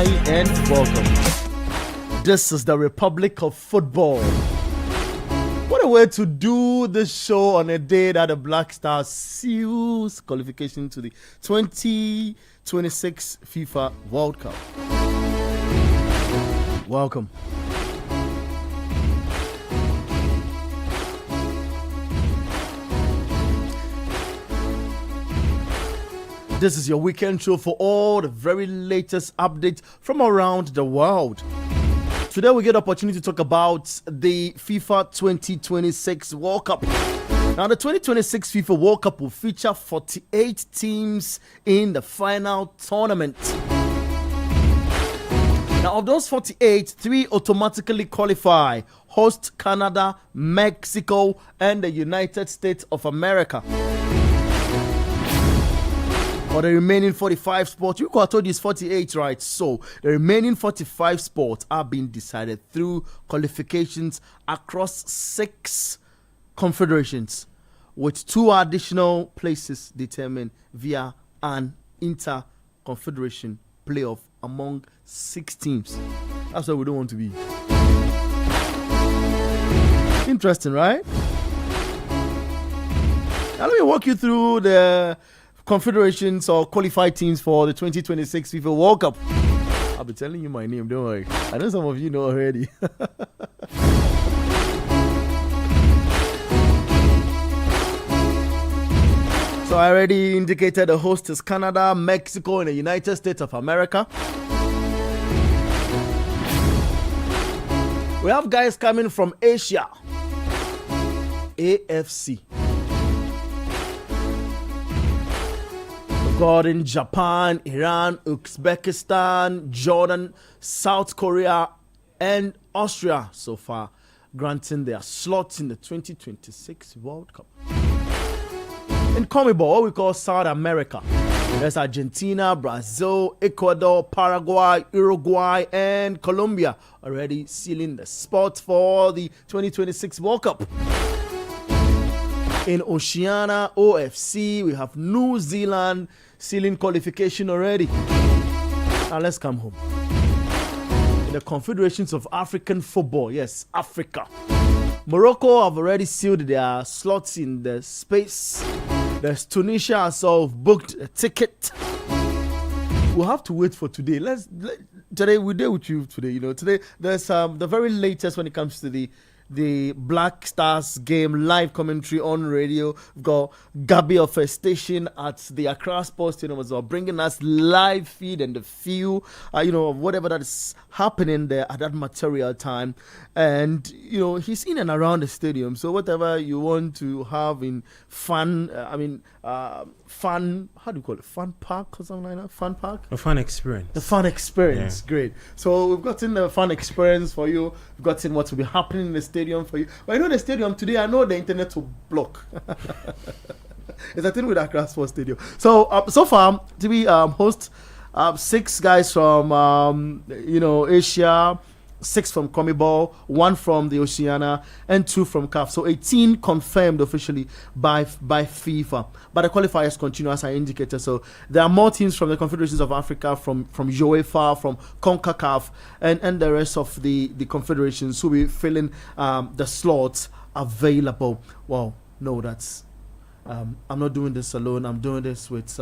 Hi and welcome. This is the Republic of Football. What a way to do this show on a day that the Black Stars seals qualification to the 2026 FIFA World Cup. Welcome. This is your weekend show for all the very latest updates from around the world. Today we get the opportunity to talk about the FIFA 2026 World Cup. Now the 2026 FIFA World Cup will feature 48 teams in the final tournament. Now of those 48, 3 automatically qualify: host Canada, Mexico, and the United States of America. For the remaining 45 spots, you got told it's 48, right? So the remaining 45 spots are being decided through qualifications across 6 confederations, with 2 additional places determined via an inter-confederation playoff among 6 teams. That's where we don't want to be. Interesting, right? Now let me walk you through the confederations or qualified teams for the 2026 FIFA World Cup. I'll be telling you my name, don't worry. I know some of you know already. So I already indicated the host is Canada, Mexico, and the United States of America. We have guys coming from Asia. AFC. In Japan, Iran, Uzbekistan, Jordan, South Korea, and Austria so far, granting their slots in the 2026 World Cup. In CONMEBOL, what we call South America, there's Argentina, Brazil, Ecuador, Paraguay, Uruguay, and Colombia already sealing the spot for the 2026 World Cup. In Oceania, OFC, we have New Zealand sealing qualification already. Now let's come home. In the confederations of African football, yes, Africa. Morocco have already sealed their slots in the space. There's Tunisia also booked a ticket. We'll have to wait for today. Today we're there with you today. You know, today there's the very latest when it comes to the Black Stars game live commentary on radio. We've got Gabi of a station at the Accra Sports Stadium as well, bringing us live feed and the feel, of whatever that is happening there at that material time. And, he's in and around the stadium. So whatever you want to have in fun, fun, how do you call it? Fun park or something like that? Fun park? A fun experience. The fun experience, yeah. Great. So we've gotten the fun experience for you. We've gotten what will be happening in the stadium for you. But the stadium today, I know the internet will block. It's a thing with Accra Sports Stadium. So, so far, we host 6 guys from, Asia, 6 from CONMEBOL, 1 from the Oceania, and 2 from CAF. So 18 confirmed officially by FIFA. But the qualifiers continue as I indicated. So there are more teams from the Confederations of Africa, from UEFA, from CONCACAF, and the rest of the confederations who will be filling the slots available. Wow, no, that's I'm not doing this alone. I'm doing this with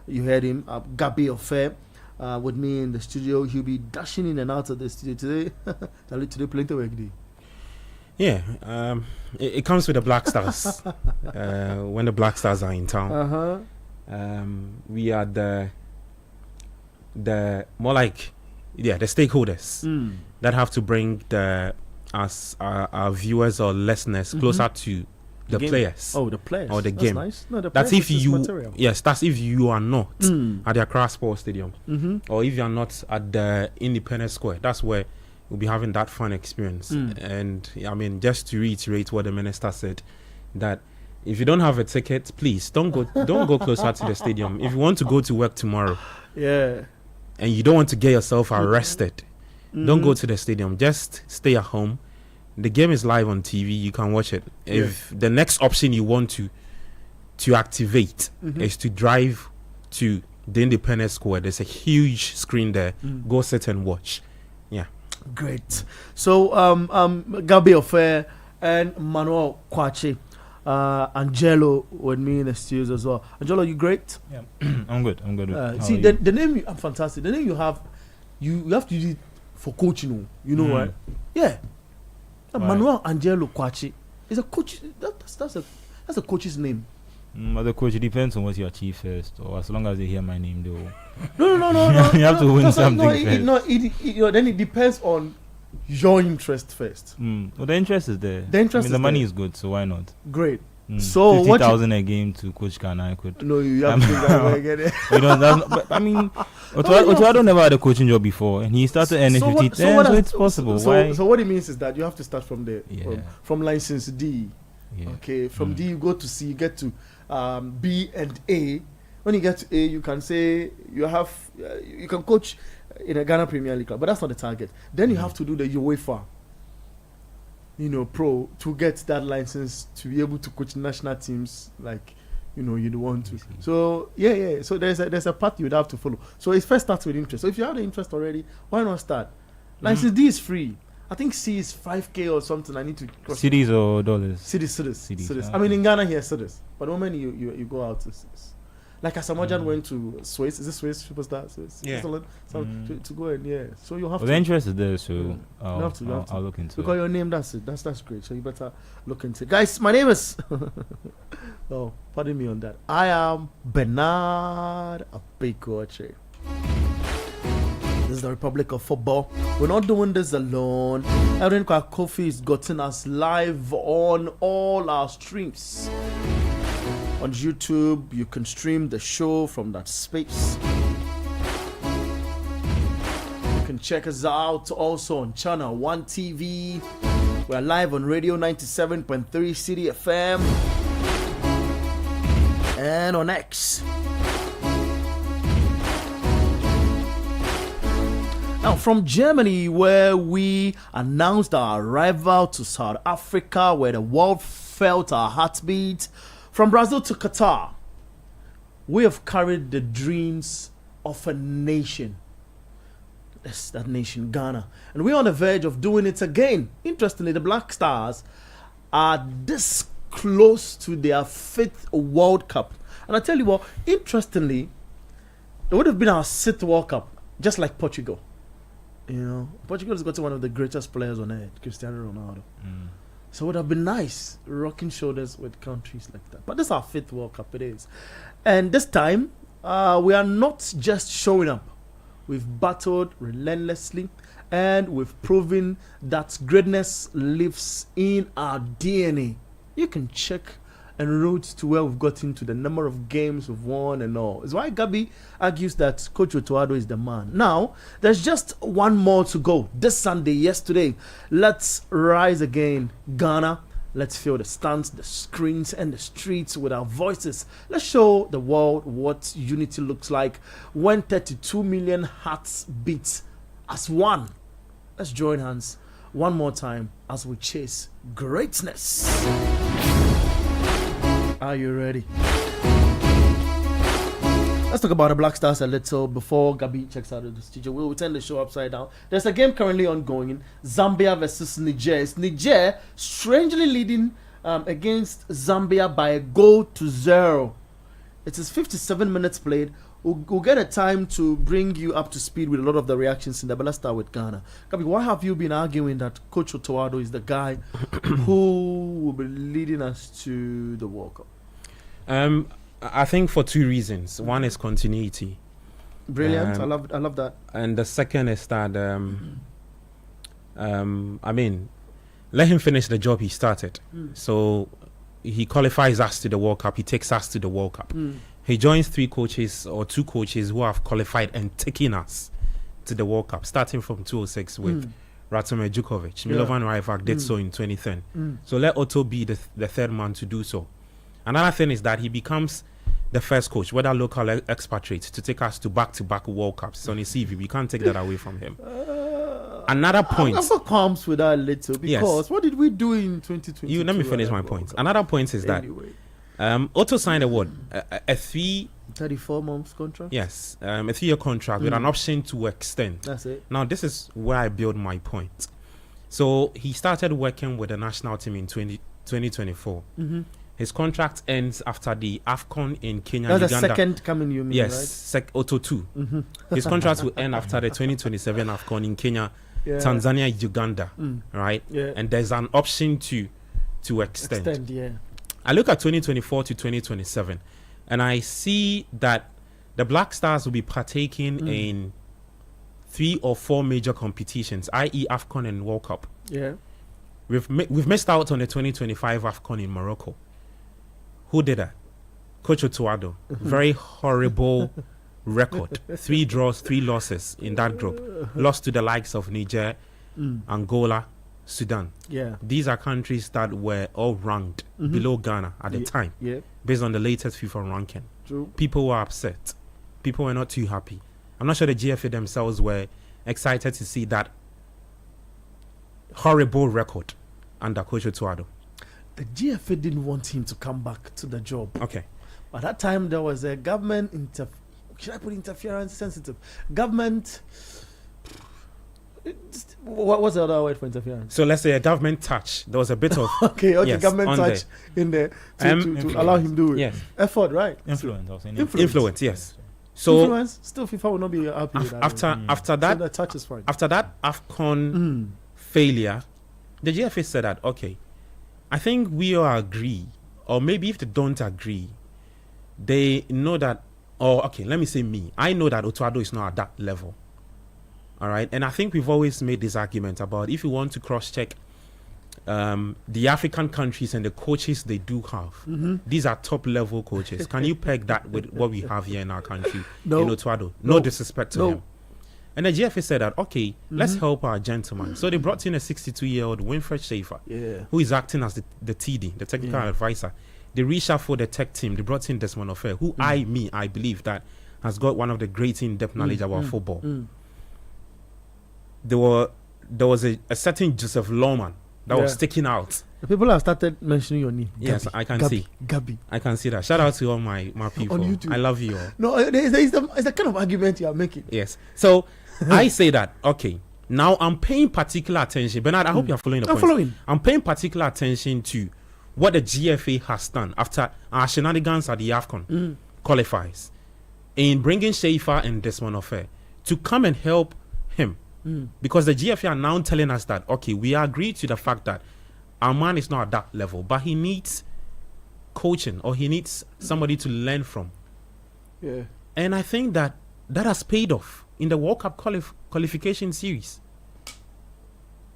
you heard him, Gabi Ofe. With me in the studio. He'll be dashing in and out of the studio today. Today plenty of work day. Yeah, it comes with the Black Stars. When the Black Stars are in town, we are the more like the stakeholders that have to bring our viewers or listeners closer to the players. Oh, the players. Or the that's game. Nice. No, the that's if you material. Yes, that's if you are not at the Accra Sports Stadium, or if you are not at the Independence Square. That's where we'll be having that fun experience. And I mean, just to reiterate what the minister said, that if you don't have a ticket, please don't go closer to the stadium. If you want to go to work tomorrow, yeah, and you don't want to get yourself arrested, don't go to the stadium. Just stay at home. The game is live on TV. You can watch it. If the next option you want to activate is to drive to the Independence Square. There's a huge screen there. Go sit and watch. Yeah. Great. So, Gabi Ofer and Manuel Kwachi, Angelo with me in the studios as well. Angelo, you great? Yeah, I'm good. See, the name, I'm fantastic. The name you have to use it for coaching, right? Yeah. Manuel Angelo Kwachi is a coach. That's a coach's name. But the coach, it depends on what you achieve first, or as long as they hear my name, they will. No. You have to win something first. Then it depends on your interest first. Well, the interest is there. The money is good, so why not? Great. So 50,000 a game to coach Ghana, I could. No, you have to think that way again. Otto Addo never had a coaching job before, and he started earning 50. So it's possible. So what it means is that you have to start from there, Yeah. from license D. Yeah. Okay, from D you go to C, you get to B and A. When you get to A, you can say you can coach in a Ghana Premier League club, but that's not the target. Then you have to do the UEFA, pro to get that license to be able to coach national teams like you'd want to. So yeah. So there's a path you'd have to follow. So it first starts with interest. So if you have the interest already, why not start? License D is free. I think C is 5K or something. I need to cross. Cities or dollars? Cities. I mean, in Ghana here, cities. But the moment you go out, it's like Asamoah went to Swiss. Is it Swiss superstar? Swiss, yeah. Switzerland, to go in. So you have to. The interest is there, so I'll look into it. Because your name, that's it. That's great. So you better look into it, guys. My name is. Oh, pardon me on that. I am Bernard Apekoche. This is the Republic of Football. We're not doing this alone. Erin Kofi has gotten us live on all our streams. On YouTube, you can stream the show from that space. You can check us out also on Channel 1 TV. We're live on Radio 97.3 City FM. And on X. Now, from Germany, where we announced our arrival to South Africa, where the world felt our heartbeat, from Brazil to Qatar, we have carried the dreams of a nation. Yes, that nation, Ghana. And we're on the verge of doing it again. Interestingly, the Black Stars are this close to their 5th World Cup. And I tell you what, interestingly, it would have been our 6th World Cup, just like Portugal. Portugal has got one of the greatest players on earth, Cristiano Ronaldo. So it would have been nice rocking shoulders with countries like that. But this is our 5th World Cup, it is. And this time, we are not just showing up. We've battled relentlessly, and we've proven that greatness lives in our DNA. You can check and route to where we've gotten to, the number of games we've won and all. It's why Gabi argues that Coach Otto Addo is the man. Now, there's just one more to go. This Sunday, yesterday, let's rise again, Ghana. Let's fill the stands, the screens, and the streets with our voices. Let's show the world what unity looks like when 32 million hearts beat as one. Let's join hands one more time as we chase greatness. Are you ready? Let's talk about the Black Stars a little before Gabi checks out of the studio. We'll turn the show upside down. There's a game currently ongoing. Zambia versus Niger. It's Niger strangely leading against Zambia by a goal to 0. It is 57 minutes played. We'll get a time to bring you up to speed with a lot of the reactions in the Black Star with Ghana. Gabi, why have you been arguing that Coach Otto Addo is the guy who will be leading us to the World Cup? I think for 2 reasons. One is continuity. Brilliant. I love that. And the second is that I mean, let him finish the job he started. So he qualifies us to the World Cup. He takes us to the World Cup. He joins 3 coaches or 2 coaches who have qualified and taken us to the World Cup, starting from 2006 with Ratomir Djukovic. Milovan Rajvac did so in 2010. So let Otto be the 3rd man to do so. Another thing is that he becomes the first coach, whether local or expatriate, to take us to back-to-back World Cups. It's on his CV. We can't take that away from him. Another point. Also comes with that little because what did we do in 2020? Let me finish my point. Another point is that Otto signed a 3 34 months contract? Yes, a 3-year contract with an option to extend. That's it. Now, this is where I build my point. So, he started working with the national team in 2024. His contract ends after the AFCON in Kenya, That's Uganda. the second coming, you mean, Yes, right? Otto 2. His contract will end after the 2027 AFCON in Kenya, Yeah. Tanzania, Uganda, right? Yeah. And there's an option to extend. Yeah. I look at 2024 to 2027, and I see that the Black Stars will be partaking in 3 or 4 major competitions, i.e. AFCON and World Cup. Yeah. We've missed out on the 2025 AFCON in Morocco. Who did that? Coach Otto Addo. Very horrible record. 3 draws, 3 losses in that group. Lost to the likes of Niger, Angola, Sudan. Yeah. These are countries that were all ranked below Ghana at the time, Yeah. based on the latest FIFA ranking. True. People were upset. People were not too happy. I'm not sure the GFA themselves were excited to see that horrible record under Coach Otto Addo. The GFA didn't want him to come back to the job. Okay. At that time, there was a government should I put interference sensitive? Government. What's the other word for interference? So let's say a government touch. There was a bit of Okay, yes, government on touch in there to allow him do it. yes, Effort, right? Influence, I was saying influence. Yes. So Influence, still FIFA will not be happy with that. after So that the touch is fine. after that AFCON failure, the GFA said that, okay, I think we all agree, or maybe if they don't agree, they know that, or okay, let me say me. I know that Otto Addo is not at that level. All right. And I think we've always made this argument about if you want to cross-check the African countries and the coaches they do have, these are top-level coaches. Can you peg that with what we have here in our country? No. In Otto Addo? No disrespect to him. And the GFA said that, okay, let's help our gentleman. So they brought in a 62-year-old Winfred Schaefer, who is acting as the TD, the technical advisor. They reshuffled the tech team. They brought in Desmond Ofer, who I believe that has got one of the great in-depth knowledge about football. There was a certain Joseph Lohman that was sticking out. The people have started mentioning your name. Yes, Gabi, I can Gabi, see. Gabi. I can see that. Shout out to all my people. On YouTube. I love you all. No, it's the kind of argument you are making. Yes. So I say that, okay, now I'm paying particular attention. Bernard, I hope you're following the point. I'm following. I'm paying particular attention to what the GFA has done after our shenanigans at the AFCON qualifiers in bringing Schaefer and Desmond Ofer to come and help him. Because the GFA are now telling us that, okay, we agree to the fact that our man is not at that level, but he needs coaching or he needs somebody to learn from. Yeah. And I think that has paid off in the World Cup qualification series.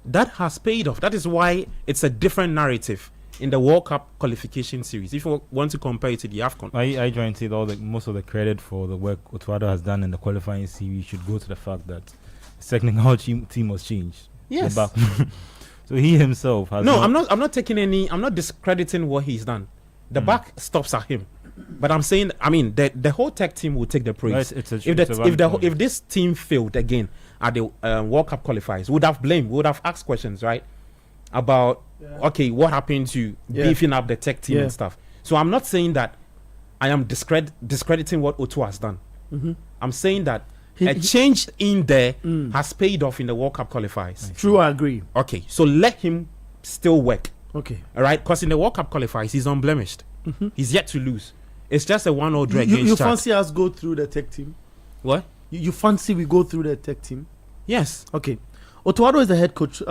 That has paid off. That is why it's a different narrative in the World Cup qualification series. If you want to compare it to the AFCON. I try and say that most of the credit for the work Otto Addo has done in the qualifying series should go to the fact that the technical team was changed. Yes. So he himself has. No, I'm not taking any. I'm not discrediting what he's done. The back stops at him. But I'm saying, I mean, the whole tech team will take the praise. If this team failed again at the World Cup qualifiers, would have blamed, would have asked questions, right? About okay, what happened to beefing up the tech team and stuff. So I'm not saying that I am discrediting what Otto has done. I'm saying that a change in there has paid off in the World Cup qualifiers. True, I agree. Okay, so let him still work. Okay. All right, because in the World Cup qualifiers, he's unblemished. He's yet to lose. It's just a 1-0 draw against You Chad. fancy us go through the tech team? What? You fancy we go through the tech team? Yes. Okay. Otto Addo is the head coach.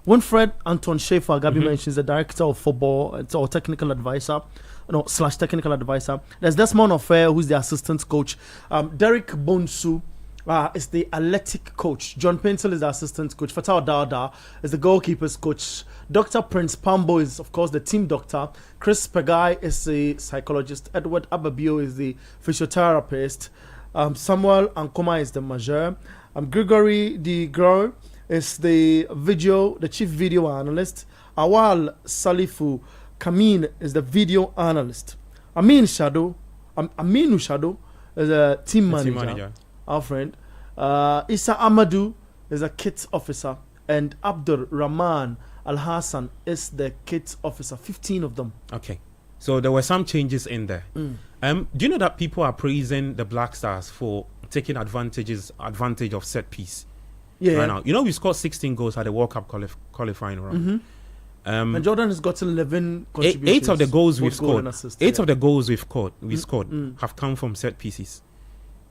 Winfred Anton Schaefer, Gabi mentions, the director of football, or technical advisor, / technical advisor. There's Desmond Ofer, who's the assistant coach. Derek Bonsu is the athletic coach. John Pencil is the assistant coach. Fatah Dada is the goalkeepers coach. Dr. Prince Pambo is, of course, the team doctor. Chris Pegai is the psychologist. Edward Ababio is the physiotherapist. Samuel Ankoma is the major. Gregory De Grow is the chief video analyst. Awal Salifu Kamin is the video analyst. Aminu Shado is a team manager. Our friend. Issa Amadou is a kit officer. And Abdur Rahman Al Hassan is the kit officer. 15 of them. Okay. So there were some changes in there. Do you know that people are praising the Black Stars for taking advantage of set piece? Yeah. Right now, you know, we scored 16 goals at the World Cup qualifying round. And Jordan has gotten 11 contributions. Eight of the goals we've both goal scored. and assist, Eight yeah. of the goals we scored have come from set pieces.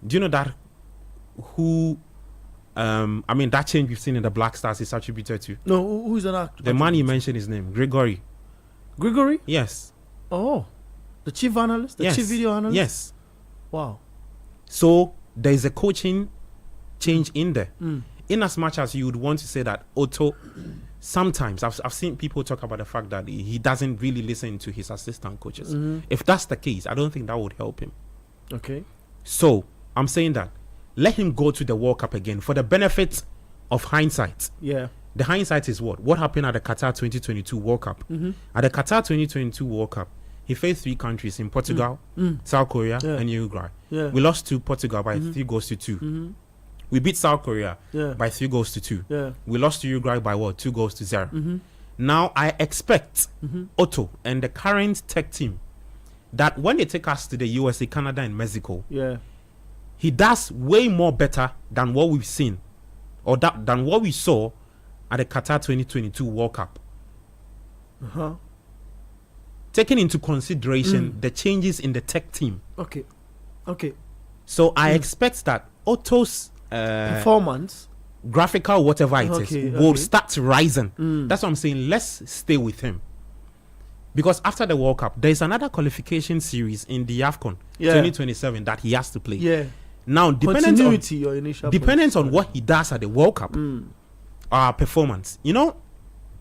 Do you know that? That change we've seen in the Black Stars is attributed to No, who's that actor? the man you mentioned his name, Gregory. Gregory? Yes. Oh, the chief analyst, the Yes. chief video analyst. Yes. Wow. So there is a coaching change in there. In as much as you would want to say that Otto, sometimes I've seen people talk about the fact that he doesn't really listen to his assistant coaches. If that's the case, I don't think that would help him. Okay. So I'm saying that let him go to the World Cup again for the benefit of hindsight. Yeah. The hindsight is what happened at the Qatar 2022 World Cup. At the Qatar 2022 World Cup, he faced 3 countries in Portugal, South Korea, and Uruguay. Yeah. We lost to Portugal by 3 goals to 2. We beat South Korea by 3 goals to 2. Yeah. We lost to Uruguay by 2 goals to 0. Now I expect Otto and the current tech team that when they take us to the USA, Canada, and Mexico, Yeah. he does way more better than what we've seen, or than what we saw at the Qatar 2022 World Cup. Taking into consideration the changes in the tech team. Okay. Okay. So I expect that Otto's Performance. graphical, whatever it is, Okay, will okay. start rising. That's what I'm saying. Let's stay with him. Because after the World Cup, there's another qualification series in the AFCON 2027 that he has to play. Yeah. Now, Continuity, your initial dependent point. on what he does at the World Cup, our performance. You know,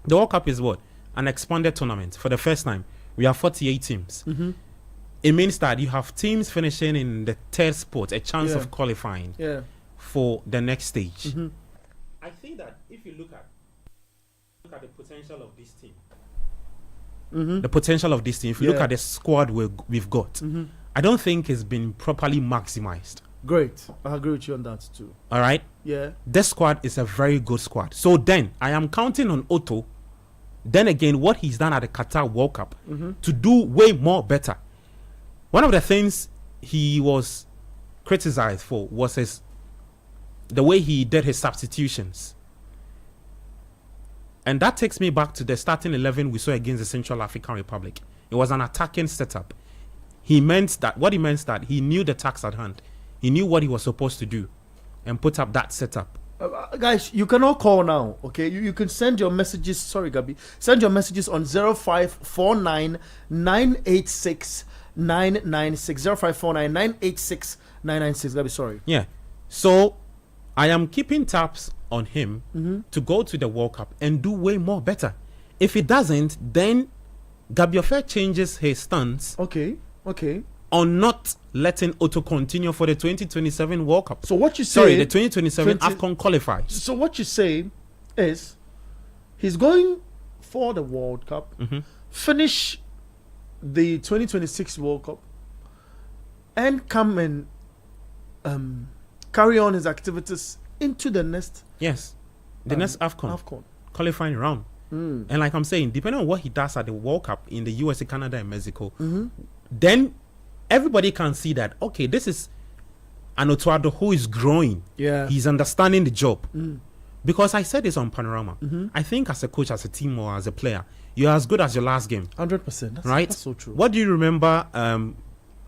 the World Cup is what? An expanded tournament. For the first time, we have 48 teams. It means that you have teams finishing in the 3rd spot, a chance of qualifying for the next stage. I think that if you look at the potential of this team, the potential of this team, if you look at the squad we've got, I don't think it's been properly maximized. Great. I agree with you on that too. All right? Yeah. This squad is a very good squad. So then, I am counting on Otto, then again, what he's done at the Qatar World Cup, to do way more better. One of the things he was criticized for was the way he did his substitutions. And that takes me back to the starting 11 we saw against the Central African Republic. It was an attacking setup. What he meant that he knew the task at hand. He knew what he was supposed to do and put up that setup. Guys, you cannot call now, okay? You can send your messages. Sorry, Gabi. Send your messages on 0549 986 996. 0549 986 996. Gabi, sorry. Yeah. So I am keeping tabs on him to go to the World Cup and do way more better. If he doesn't, then Gabi Ofe changes his stance Okay. on not letting Otto continue for the 2027 World Cup. So what you say? Sorry, the 2027 AFCON qualifiers. So what you say is he's going for the World Cup, finish the 2026 World Cup, and come and carry on his activities into the next next AFCON qualifying round. And like I'm saying, depending on what he does at the World Cup in the USA, Canada, and Mexico, then everybody can see that, okay, this is an Otto Addo who is growing. Yeah. He's understanding the job. Because I said this on Panorama. I think as a coach, as a team, or as a player, you're as good as your last game. 100%. Right? That's so true. What do you remember?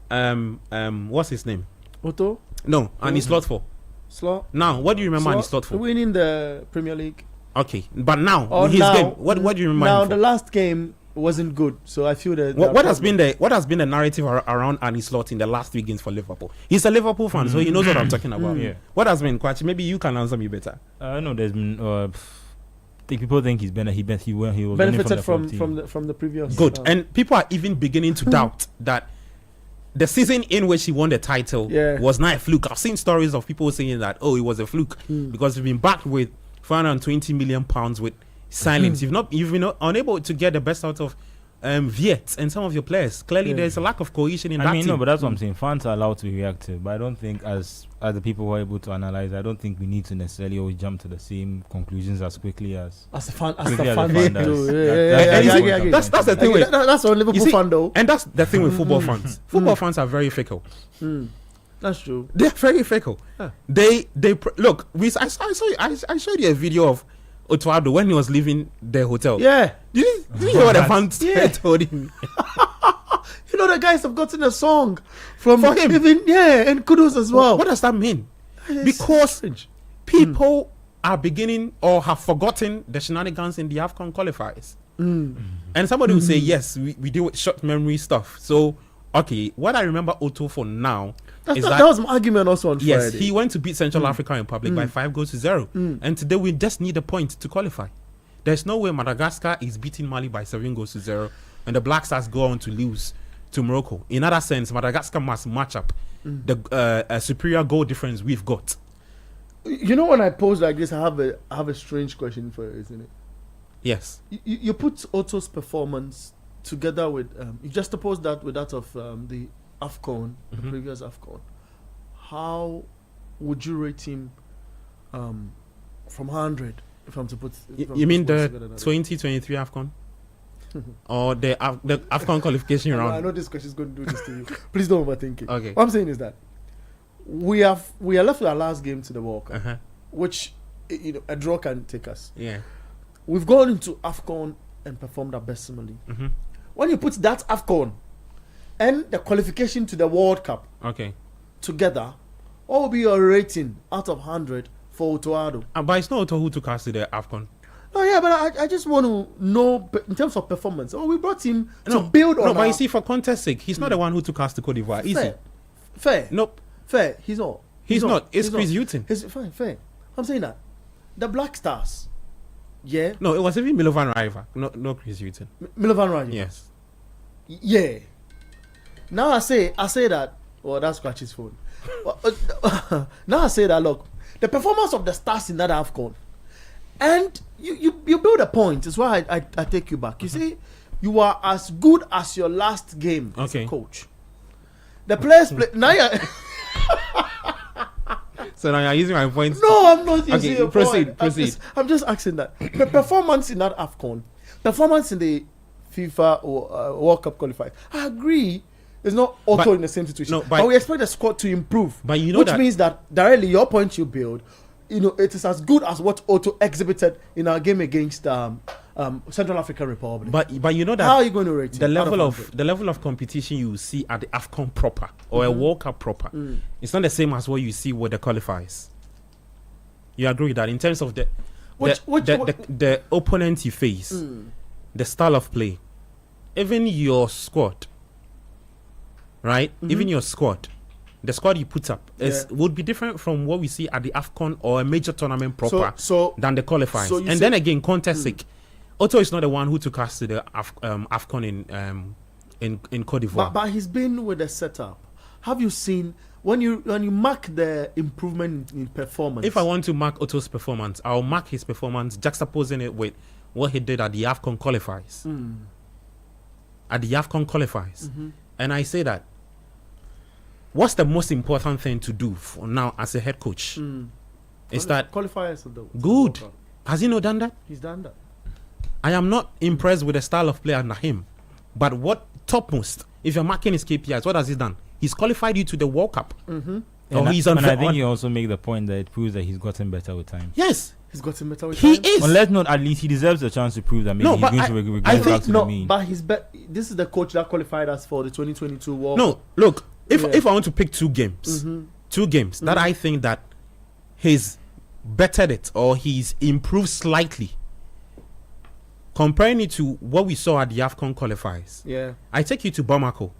What's his name? Otto? No, and his slot for. Slot? Now, what do you remember and his slot for? Winning the Premier League. Okay, but now Or his now, game. What do you remember? Now him the for? last game wasn't good, so I feel that. What has been the narrative around Annie Slot in the last 3 games for Liverpool? He's a Liverpool fan, so he knows what I'm talking about. Yeah. What has been, Kwachi? Maybe you can answer me better. I know there's been. People think he's been. He was benefited from from the previous. Good, and people are even beginning to doubt that the season in which he won the title was not a fluke. I've seen stories of people saying that it was a fluke because we've been backed with £420 million with silence. You've been unable to get the best out of Viet and some of your players. Clearly, there's a lack of cohesion in that team. No, but that's what I'm saying. Fans are allowed to be reactive, but I don't think as the people who are able to analyze, I don't think we need to necessarily always jump to the same conclusions as quickly as the fan. does. That's the thing. That's a Liverpool fan though. And that's the thing with football fans. Football fans are very fickle. That's true. They're very fickle. Huh. Look. I showed you a video of Otto Addo when he was leaving the hotel. Yeah. Did you hear what the fans told him? You know, the guys have gotten a song for him. Even, and kudos as well. What does that mean? Because people are beginning or have forgotten the shenanigans in the AFCON qualifiers. And somebody will say, yes, we deal with short memory stuff. So, okay, what I remember Otto for now is that was my argument also on yes, Friday. he went to beat Central African Republic by 5-0. And today we just need a point to qualify. There's no way Madagascar is beating Mali by 7-0 and the Black Stars go on to lose to Morocco. In other sense, Madagascar must match up the superior goal difference we've got. You know, when I pose like this, I have a strange question for you, isn't it? Yes. You put Otto's performance together with you just oppose that with that of the AFCON, the previous AFCON. How would you rate him from 100? If I'm to put, you mean the 2023 AFCON? Or the AFCON qualification round? I know this question is going to do this to you. Please don't overthink it. Okay. What I'm saying is that we are left with our last game to the World Cup, which a draw can take us. Yeah. We've gone into AFCON and performed abysmally. When you put that AFCON and the qualification to the World Cup together, what will be your rating out of 100 for Otto Addo? But it's not Otto who took us to the AFCON. Oh yeah, but I just want to know in terms of performance. We brought him to build on. No, but you see, for contest sake, he's not the one who took us to Cote d'Ivoire. Is he? Fair. Nope. Fair. He's not. He's not. It's Chris Hughton. He's fine. Fair. I'm saying that the Black Stars. Yeah. No, it was even Milovan Raiva. No, Chris Hughton. Milovan Raiva. Yes. Yeah. Now I say that. Well, that's Scratch's phone. Now I say that. Look, the performance of the Stars in that AFCON, and you build a point. Is why I take you back. You see, you are as good as your last game as a coach. The players play now. So now you're using my points. No, I'm not using your proceed. I'm just asking that. The performance in that AFCON, performance in the FIFA or World Cup qualifiers, I agree. It's not Otto in the same situation. No, but we expect the squad to improve. But you know which means that directly your point you build, it is as good as what Otto exhibited in our game against Central African Republic. But you know that how are you going to rate the level of competition you see at the AFCON proper or a World Cup proper? It's not the same as what you see with the qualifiers. You agree with that in terms of the opponent you face, the style of play, even your squad, right? Even your squad. The squad you put up would be different from what we see at the AFCON or a major tournament proper than the qualifiers. And then again, contest sake, Otto is not the one who took us to the AFCON in Cote d'Ivoire. But he's been with the setup. Have you seen when you mark the improvement in performance? If I want to mark Otto's performance, I'll mark his performance juxtaposing it with what he did at the AFCON qualifiers. At the AFCON qualifiers. And I say that what's the most important thing to do for now as a head coach? Is that qualifiers good? Has he not done that? He's done that. I am not impressed with the style of play under him. But what topmost, if you're marking his KPIs, what has he done? He's qualified you to the World Cup. And I think you also make the point that it proves that he's gotten better with time. Yes. He's gotten better with time. He is. Well, let's not, at least he deserves a chance to prove that maybe he's going to regress back to the mean. But this is the coach that qualified us for the 2022 World Cup. No, look, if I want to pick two games that I think that he's bettered it or he's improved slightly, comparing it to what we saw at the AFCON qualifiers, I take you to Bamako.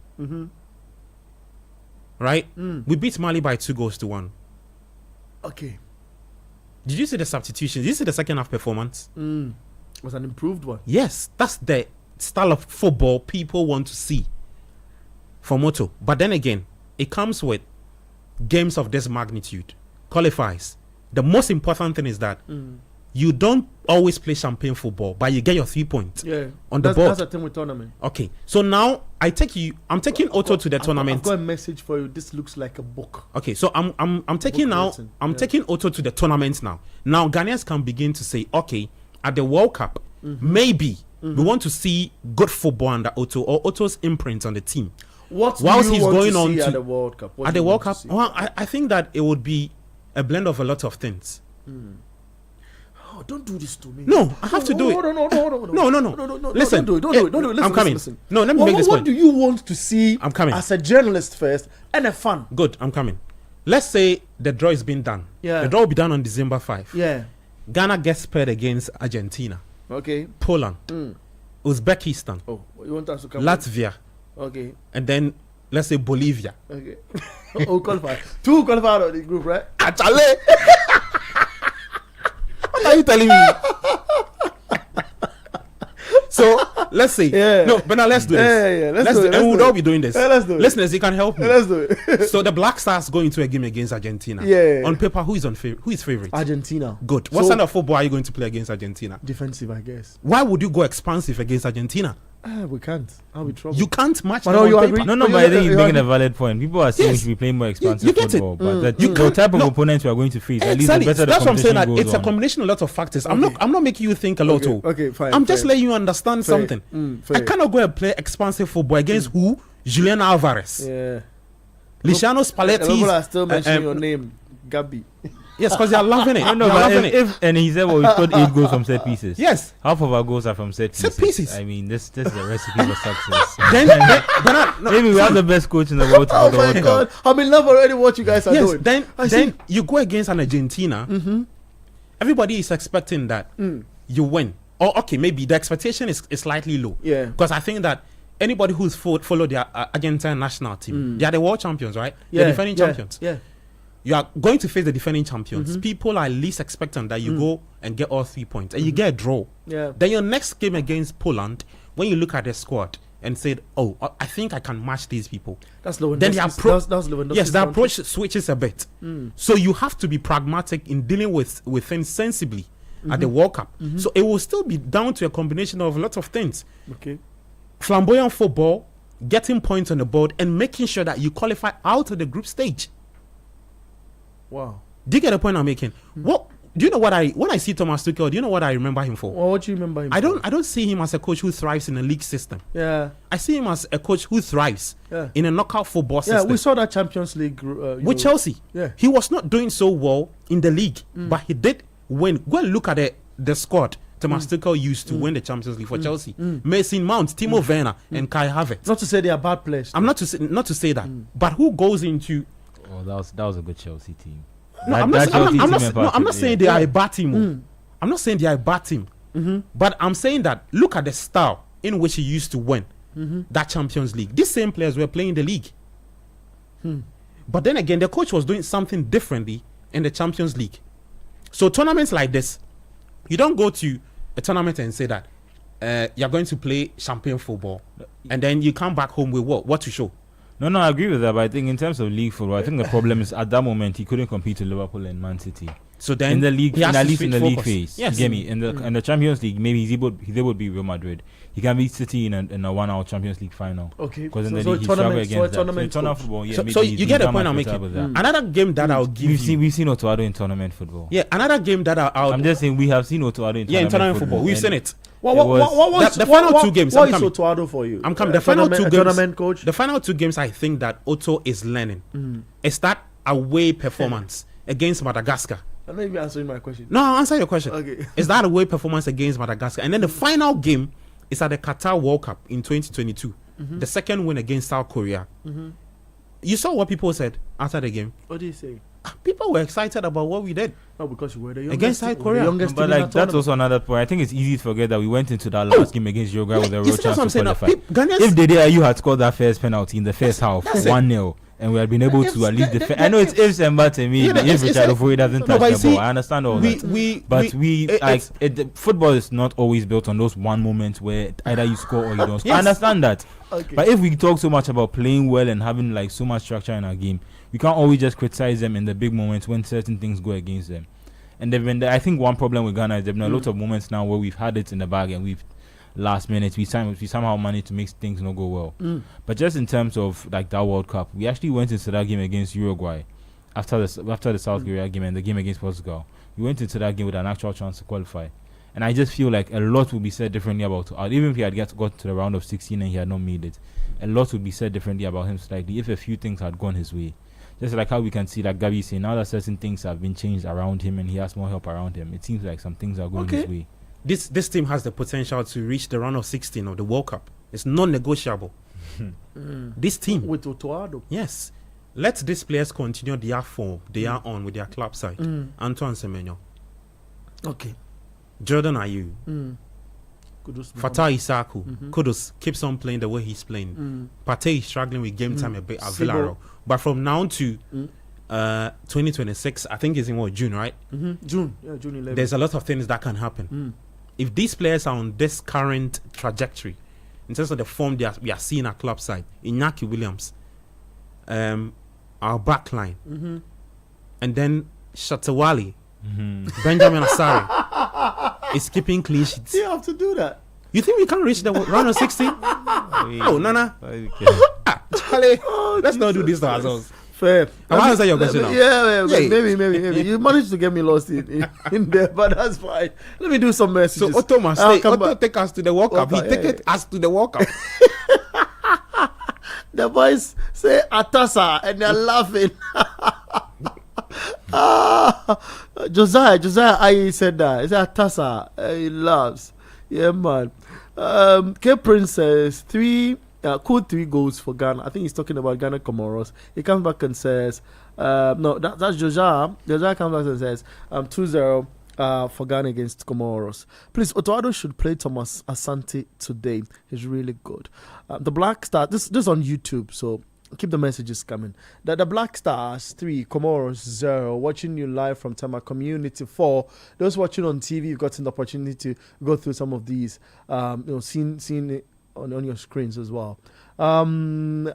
Right? We beat Mali by 2-1. Okay. Did you see the substitution? Did you see the second half performance? It was an improved one. Yes, that's the style of football people want to see from Otto. But then again, it comes with games of this magnitude, qualifies. The most important thing is that you don't always play champagne football, but you get your 3 points on the board. That's a thing with tournament. Okay, so now I'm taking Otto to the tournament. I've got a message for you. This looks like a book. Okay, so I'm taking Otto to the tournament now. Now Ghanaians can begin to say, okay, at the World Cup, maybe we want to see good football under Otto or Otto's imprint on the team. What whilst do you he's want going to on see to at the World Cup? At the World Cup, well, I think that it would be a blend of a lot of things. Oh, don't do this to me. No, I have to do it. No. Listen, don't do it. Listen, I'm coming. Listen. No, let me make this What point. do you want to see? I'm coming. As a journalist first and a fan. Good, I'm coming. Let's say the draw is being done. Yeah. The draw will be done on December 5. Yeah. Ghana gets paired against Argentina, Okay. Poland, Uzbekistan, Oh, you want us to come? Latvia, Okay. and then let's say Bolivia. Okay. Qualify. 2 qualified out of the group, right? Actually, what are you telling me? So let's see. Yeah. No, but now let's do this. Yeah. Let's do it. And we'll all be doing this. Yeah, let's do it. Listeners, you can help me. Let's do it. So the Black Stars go into a game against Argentina. Yeah. On paper, who is favorite? Argentina. Good. What kind of football are you going to play against Argentina? Defensive, I guess. Why would you go expansive against Argentina? We can't. I'll be trouble. You can't match But them no, on you paper. agree? No, but I think he's making a valid point. People are saying we should be playing more expansive you get it. football, but the You can't- type of no. opponents we are going to face, at least Exactly. the better the That's what I'm saying. competition That goes it's a on. combination of a lot of factors. I'm Okay. not making you think a lot. Okay, fine. I'm just fair. letting you understand Fair. something. Fair. I cannot go and play expansive football against who? Julian Alvarez, Yeah. Luciano People are Spalletti. still mentioning your name, Gabi. Yes, because they are loving it. No, They are but loving it. and he said, well, we scored 8 goals from set pieces. Yes. Half of our goals are from set pieces. Set pieces. I mean, this is a recipe for success. Maybe we have the best coach in the world to Oh win the my World God! Cup. I'm in love already. What you guys are Yes. doing? Then I see. you go against an Argentina. Everybody is expecting that you win. Or okay, maybe the expectation is slightly low. Yeah. Because I think that anybody who's followed the Argentine national team, they are the world champions, right? Yeah. The defending champions. Yeah. You are going to face the defending champions. People are least expecting that you go and get all 3 points and you get a draw. Yeah. Then your next game against Poland, when you look at the squad and said, "Oh, I think I can match these people." That's Lewandowski's. Then the approach, that's Lewandowski's yes, the country. approach switches a bit. So you have to be pragmatic in dealing with things sensibly at the World Cup. So it will still be down to a combination of a lot of things. Okay. Flamboyant football, getting points on the board, and making sure that you qualify out of the group stage. Wow. Do you get the point I'm making? What do you know? When I see Thomas Tuchel, do you know what I remember him for? Well, what do you remember him? I for? don't see him as a coach who thrives in a league system. Yeah. I see him as a coach who thrives Yeah. in a knockout football Yeah. system. We saw that Champions League With Chelsea. Yeah. He was not doing so well in the league, but he did win. Go and look at the squad Thomas Tuchel used to win the Champions League for Chelsea. Mason Mount, Timo Werner, and Kai Havertz. Not to say they are bad players. I'm not to say that, but who goes into? Oh, that was a good Chelsea team. No, I'm not saying they are a bad team. I'm not saying they are a bad team, but I'm saying that look at the style in which he used to win that Champions League. These same players were playing the league, but then again, the coach was doing something differently in the Champions League. So tournaments like this, you don't go to a tournament and say that you're going to play champagne football, and then you come back home with what to show. No, I agree with that. But I think in terms of league football, I think the problem is at that moment he couldn't compete with Liverpool and Man City. So then in the league, he has at to least in the switch league focus. phase, Yes. you get me. In the Champions League, maybe he's able to be Real Madrid. He can beat City in a 1-hour Champions League final. Okay. Because in So- the so league he struggled tournament- so against that. tournament Tournament coach. football, yeah. So maybe you he's get the done point much I'm better making. with that. Another game that I'll give you. We've seen Otto Addo in tournament football. Yeah, another game that I'll I'm just saying we have seen Otto Addo in in tournament football. We've and seen it. The final two games, What I'm is coming. Otto Addo for you? I'm coming. The final two games. Tournament coach. The final two games, I think that Otto is learning. It's that away performance against Madagascar. I'm not even answering my question. No, I'll answer your question. Okay. It's that away performance against Madagascar, and then the final game is at the Qatar World Cup in 2022. The second win against South Korea. You saw what people said after the game. What do you say? People were excited about what we did. No, because you were the youngest. Against South team- Korea. the youngest But team in like that that's tournament. also another point. I think it's easy to forget that we went into that last game against Uruguay with a You real see, that's what I'm chance to saying now. qualify. Ghanaians- If the day you had scored that first penalty in the first half, That's it. 1-0, and we had been able to at least the- defend. the- I know it's ifs and buts and me. Yeah, If it's Richard like- Ofori doesn't No, touch but you the ball, see, I understand all we- that. we- But we- football is not always built on those one moments where either you score or you don't score. Yes. I understand that. Okay. But if we talk so much about playing well and having like so much structure in our game, we can't always just criticize them in the big moments when certain things go against them. And I think one problem with Ghana is there've been a lot of moments now where we've had it in the bag and we've last minute we somehow managed to make things not go well. But just in terms of like that World Cup, we actually went into that game against Uruguay after the South Korea game and the game against Portugal. We went into that game with an actual chance to qualify. And I just feel like a lot would be said differently about even if he had got to the round of 16 and he had not made it, a lot would be said differently about him slightly if a few things had gone his way. Just like how we can see, like Gabi saying, now that certain things have been changed around him and he has more help around him, it seems like some things are going his way. This team has the potential to reach the round of 16 of the World Cup. It's non-negotiable. This team with Otto Addo. Yes. Let these players continue their form they are on with their club side. Antoine Semenyo. Okay. Jordan Ayew. Fatah Isaku. Kudus keeps on playing the way he's playing. Partey is struggling with game time a bit at Villarreal. But from now to 2026, I think it's in June, right? June 11. There's a lot of things that can happen. If these players are on this current trajectory, in terms of the form we are seeing at club side, Iñaki Williams, our back line, and then Shatawali, Benjamin Asare is keeping clean sheets. You have to do that. You think we can reach the round of 16? Oh, Nana. Charlie, let's not do this to ourselves. Fair. I'll answer your question now. Yeah, maybe. You managed to get me lost in there, but that's fine. Let me do some messages. So Otto must stay. Otto take us to the World Cup. He take us to the World Cup. The boys say Atasa and they're laughing. Josiah I said that. He said Atasa. He laughs. Yeah, man. K Prince says 3 goals for Ghana. I think he's talking about Ghana Comoros. He comes back and says, no, that's Josiah. Josiah comes back and says 2-0 for Ghana against Comoros. Please, Otto Addo should play Thomas Asante today. He's really good. The Black Star, this on YouTube, so keep the messages coming. The Black Stars 3, Comoros 0. Watching you live from Tama Community 4. Those watching on TV, you've gotten the opportunity to go through some of these, seeing it on your screens as well. Nemesinamo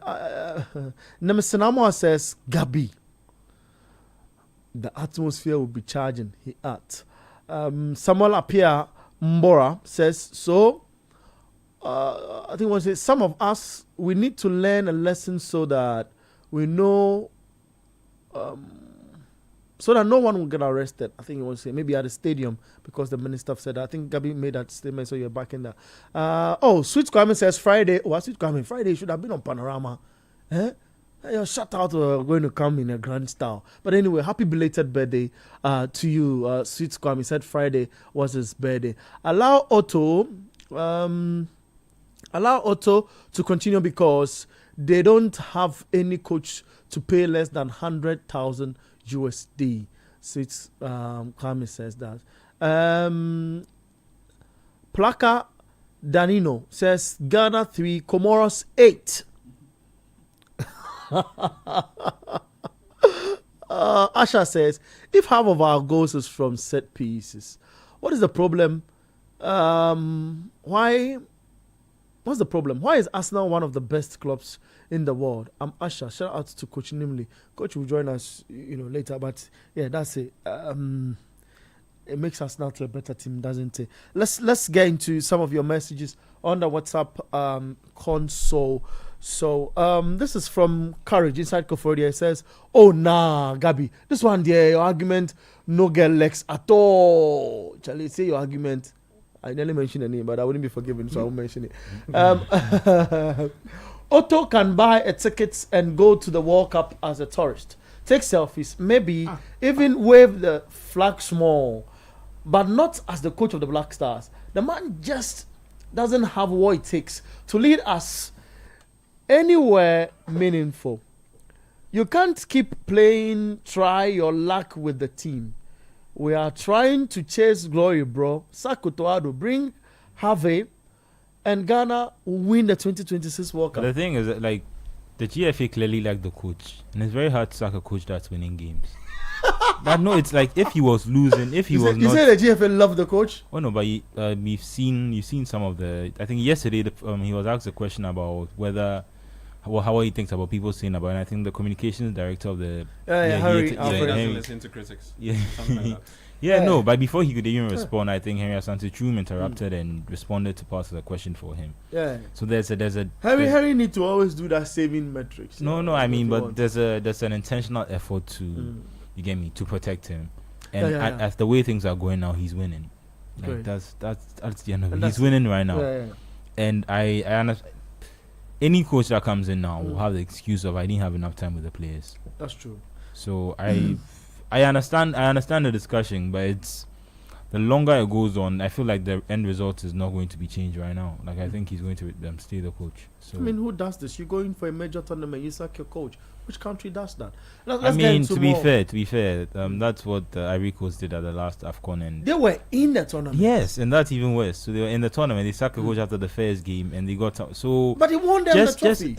says, Gabi, the atmosphere will be charging. He adds. Samuel Apia Mbora says, so I think one says, some of us, we need to learn a lesson so that we know, so that no one will get arrested. I think he wants to say maybe at the stadium because the minister said that. I think Gabi made that statement, so you're back in that. Sweet Kwame says Friday. Sweet Kwame, Friday should have been on Panorama. Your shout out going to come in a grand style. But anyway, happy belated birthday to you, Sweet Kwame. Said Friday was his birthday. Allow Otto to continue because they don't have any coach to pay less than 100,000 USD. Sweet Kwame says that. Plaka Danino says Ghana 3, Comoros 8. Asha says, if half of our goals is from set pieces, what is the problem? What's the problem? Why is Arsenal one of the best clubs in the world? I'm Asha. Shout out to Coach Nimley. Coach will join us, later. But yeah, that's it. It makes Arsenal to a better team, doesn't it? Let's get into some of your messages on the WhatsApp console. So this is from Courage inside Kofodia. It says, "Oh nah, Gabi, this one there, your argument no get legs at all." Charlie, say your argument. I nearly mentioned a name, but I wouldn't be forgiven, so I won't mention it. Otto can buy a ticket and go to the World Cup as a tourist. Take selfies, maybe even wave the flag small, but not as the coach of the Black Stars. The man just doesn't have what it takes to lead us anywhere meaningful. You can't keep try your luck with the team. We are trying to chase glory, bro. Sack Otto Addo, bring Harvey, and Ghana will win the 2026 World Cup. The thing is that, like, the GFA clearly liked the coach, and it's very hard to sack a coach that's winning games. But no, it's like if he was losing, if he was not. You say the GFA loved the coach? Oh no, but you've seen some of the. I think yesterday he was asked a question about whether how he thinks about people saying about it. And I think the communications director of the Harry He Alfred. doesn't listen to critics. yeah. Something like that. Yeah, no, but before he could even respond, I think Henry Asante Chum interrupted and responded to part of the question for him. Yeah. So there's a Harry need to always do that saving metrics. no, I mean, but want. there's an intentional effort to you get me, to protect him, and Yeah. as the way things are going now, he's winning. Like Great. that's the end of And it. He's that's- winning right now, Yeah. and I understand. Any coach that comes in now will have the excuse of I didn't have enough time with the players. That's true. So I understand the discussion, but it's the longer it goes on, I feel like the end result is not going to be changed right now. Like I think he's going to stay the coach. So I mean, who does this? You go in for a major tournament, you sack your coach. Which country does that? I Let's get mean, into to be more. fair, that's what the Ivory Coast did at the last AFCON, and They were in the tournament. yes, and that's even worse. So they were in the tournament. They sacked the coach after the first game, and they got out. So But he won them just the trophy.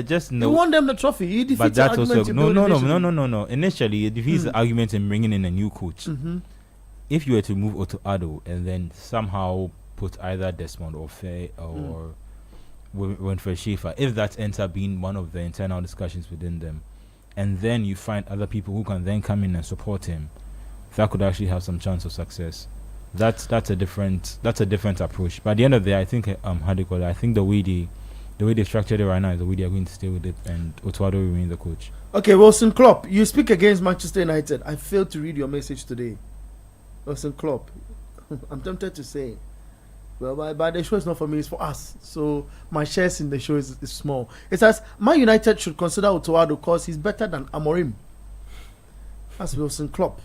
just He no. won them the trophy. He defeated But that's argument also in no. division. Initially, it defeats the argument in bringing in a new coach. Mm-hmm. If you were to move Otto Addo and then somehow put either Desmond or Faye or Winfred Schaefer, if that ends up being one of the internal discussions within them, and then you find other people who can then come in and support him, that could actually have some chance of success. That's a different approach. But at the end of the day, I think how do you call it? I think the way they structured it right now is the way they are going to stay with it, and Otto Addo will remain the coach. Okay, Wilson Klopp, you speak against Manchester United. I failed to read your message today. Wilson Klopp, I'm tempted to say, well, but the show is not for me, it's for us. So my shares in the show is small. It says, Man United should consider Otto Addo because he's better than Amorim. That's Wilson Klopp.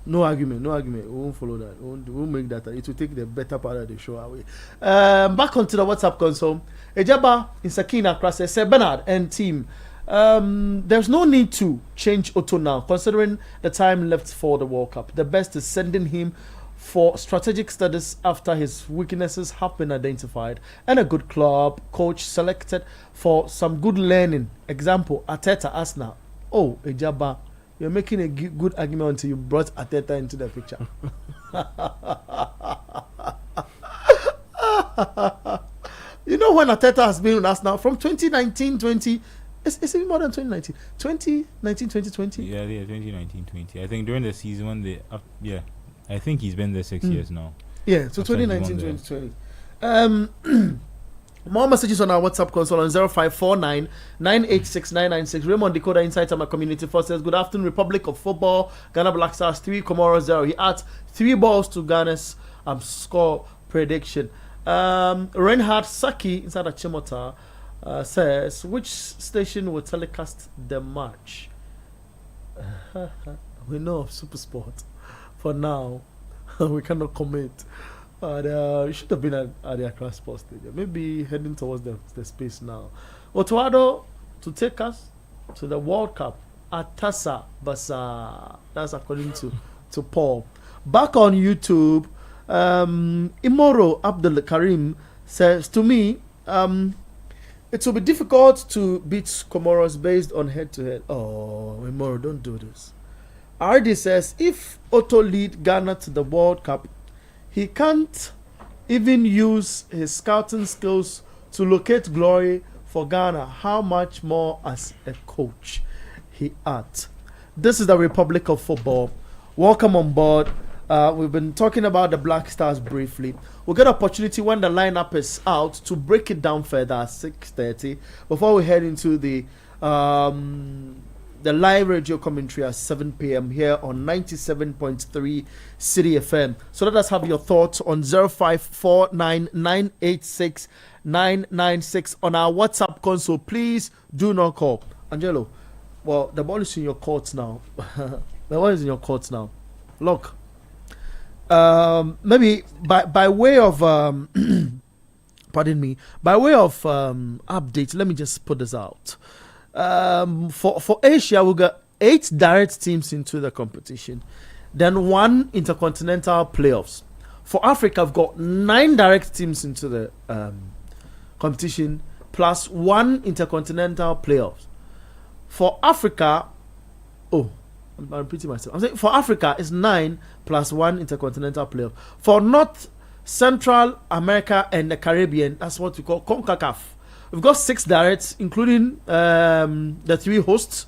No argument. We won't follow that. We won't make that. It will take the better part of the show away. Back onto the WhatsApp console. Ejaba in Sakina Accra says, Sir Bernard and team, there's no need to change Otto now, considering the time left for the World Cup. The best is sending him for strategic studies after his weaknesses have been identified, and a good club coach selected for some good learning. Example, Arteta Arsenal. Oh, Ejaba, you're making a good argument until you brought Arteta into the picture. You know when Arteta has been with us now from 2019-20, it's even more than 2019. 2020. Yeah, 2019-20. I think during the season when I think he's been there 6 years now. Yeah, so That's when he 2019-2020. More messages on our WhatsApp console on 0549 986 996. Raymond Decoder Insight my community first says, good afternoon, Republic of Football. Ghana Black Stars 3, Comoros 0. He adds 3 balls to Ghana's score prediction. Reinhard Saki inside of Chimota says, which station will telecast the match? We know of Supersport. For now, we cannot commit. It should have been at the Accra Sports Stadium. Maybe heading towards the space now. Otto Addo to take us to the World Cup at Tassa Basa. That's according to Paul. Back on YouTube, Imoro Abdul Karim says, to me, it will be difficult to beat Comoros based on head-to-head. Oh, Imoro, don't do this. RD says, if Otto lead Ghana to the World Cup, he can't even use his scouting skills to locate glory for Ghana. How much more as a coach? He adds. This is the Republic of Football. Welcome on board. We've been talking about the Black Stars briefly. We'll get an opportunity when the lineup is out to break it down further at 6:30 before we head into the live radio commentary at 7 p.m. here on 97.3 City FM. So let us have your thoughts on 0549 986 996 on our WhatsApp console. Please do not call. Angelo, well, the ball is in your courts now. The ball is in your courts now. Look, maybe by way of pardon me, by way of update, let me just put this out. For Asia, we got 8 direct teams into the competition, then 1 intercontinental playoffs. For Africa, we've got 9 direct teams into the competition, plus 1 intercontinental playoffs. For Africa, I'm repeating myself. I'm saying for Africa, it's 9 plus 1 intercontinental playoff. For North, Central America, and the Caribbean, that's what we call CONCACAF. we've got 6 directs, including the 3 hosts,